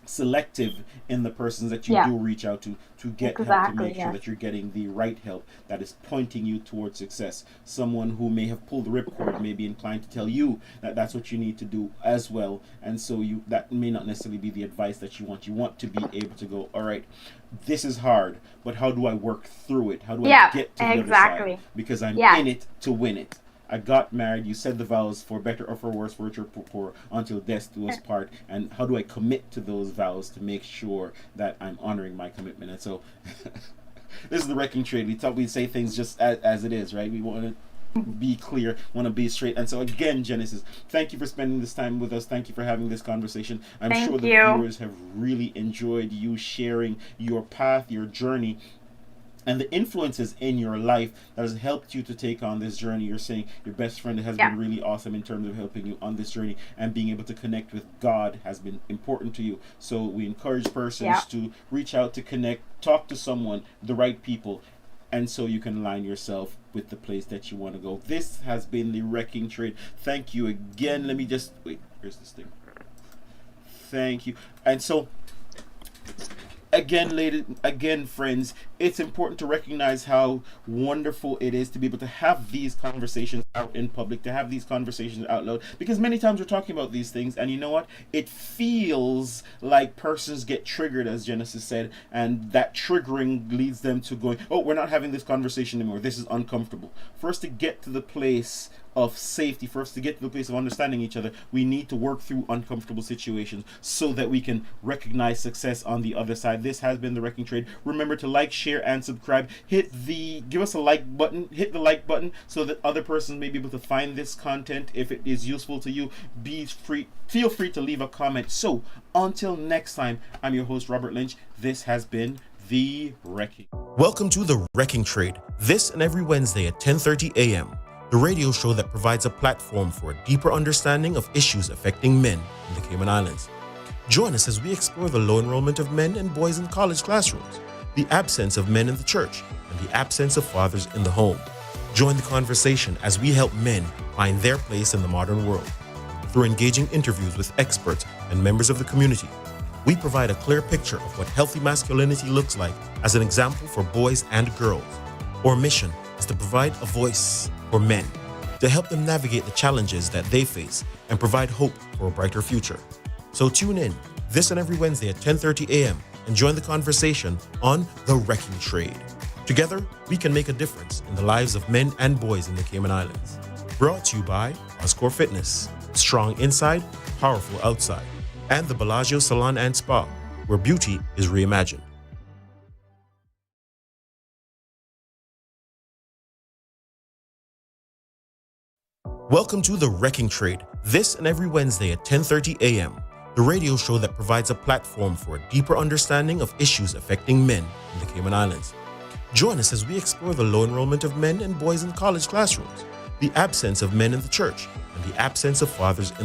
Speaker 1: selective in the persons that you do reach out to get help, to make sure that you're getting the right help that is pointing you towards success. Someone who may have pulled the ripcord may be inclined to tell you that that's what you need to do as well, and so that may not necessarily be the advice that you want. You want to be able to go, all right, this is hard, but how do I work through it? How do I get to the other side? Because I'm in it to win it. I got married, you said the vows, for better or for worse, for richer or poor, until death do us part. And how do I commit to those vows to make sure that I'm honoring my commitment? And so, this is the Wrecking Trade. We say things just as it is, right? We want to be clear, want to be straight. And so again, Genesis, thank you for spending this time with us. Thank you for having this conversation. I'm sure the viewers have really enjoyed you sharing your path, your journey, and the influences in your life that has helped you to take on this journey. You're saying your best friend has been really awesome in terms of helping you on this journey, and being able to connect with God has been important to you. So we encourage persons to reach out, to connect, talk to someone, the right people, and so you can align yourself with the place that you want to go. This has been the Wrecking Trade. Thank you again. Let me just wait. Here's this thing. Thank you. And so, again, friends, it's important to recognize how wonderful it is to be able to have these conversations out in public, to have these conversations out loud, because many times we're talking about these things, and you know what? It feels like persons get triggered, as Genesis said, and that triggering leads them to going, oh, we're not having this conversation anymore. This is uncomfortable. For us to get to the place of safety, for us to get to the place of understanding each other, we need to work through uncomfortable situations so that we can recognize success on the other side. This has been the Wrecking Trade. Remember to like, share, and subscribe. Give us a like button. Hit the like button so that other persons may be able to find this content. If it is useful to you, feel free to leave a comment. So until next time, I'm your host, Robert Lynch. This has been The Wrecking.
Speaker 3: Welcome to The Wrecking Trade, this and every Wednesday at 10:30 a.m. The radio show that provides a platform for a deeper understanding of issues affecting men in the Cayman Islands. Join us as we explore the low enrollment of men and boys in college classrooms, the absence of men in the church, and the absence of fathers in the home. Join the conversation as we help men find their place in the modern world. Through engaging interviews with experts and members of the community, we provide a clear picture of what healthy masculinity looks like as an example for boys and girls. Our mission is to provide a voice for men, to help them navigate the challenges that they face and provide hope for a brighter future. So tune in this and every Wednesday at 10:30 a.m. and join the conversation on The Wrecking Trade. Together, we can make a difference in the lives of men and boys in the Cayman Islands. Brought to you by Oscore Fitness, strong inside, powerful outside, and the Bellagio Salon and Spa, where beauty is reimagined. Welcome to The Wrecking Trade, this and every Wednesday at 10:30 a.m., the radio show that provides a platform for a deeper understanding of issues affecting men in the Cayman Islands. Join us as we explore the low enrollment of men and boys in college classrooms, the absence of men in the church, and the absence of fathers in the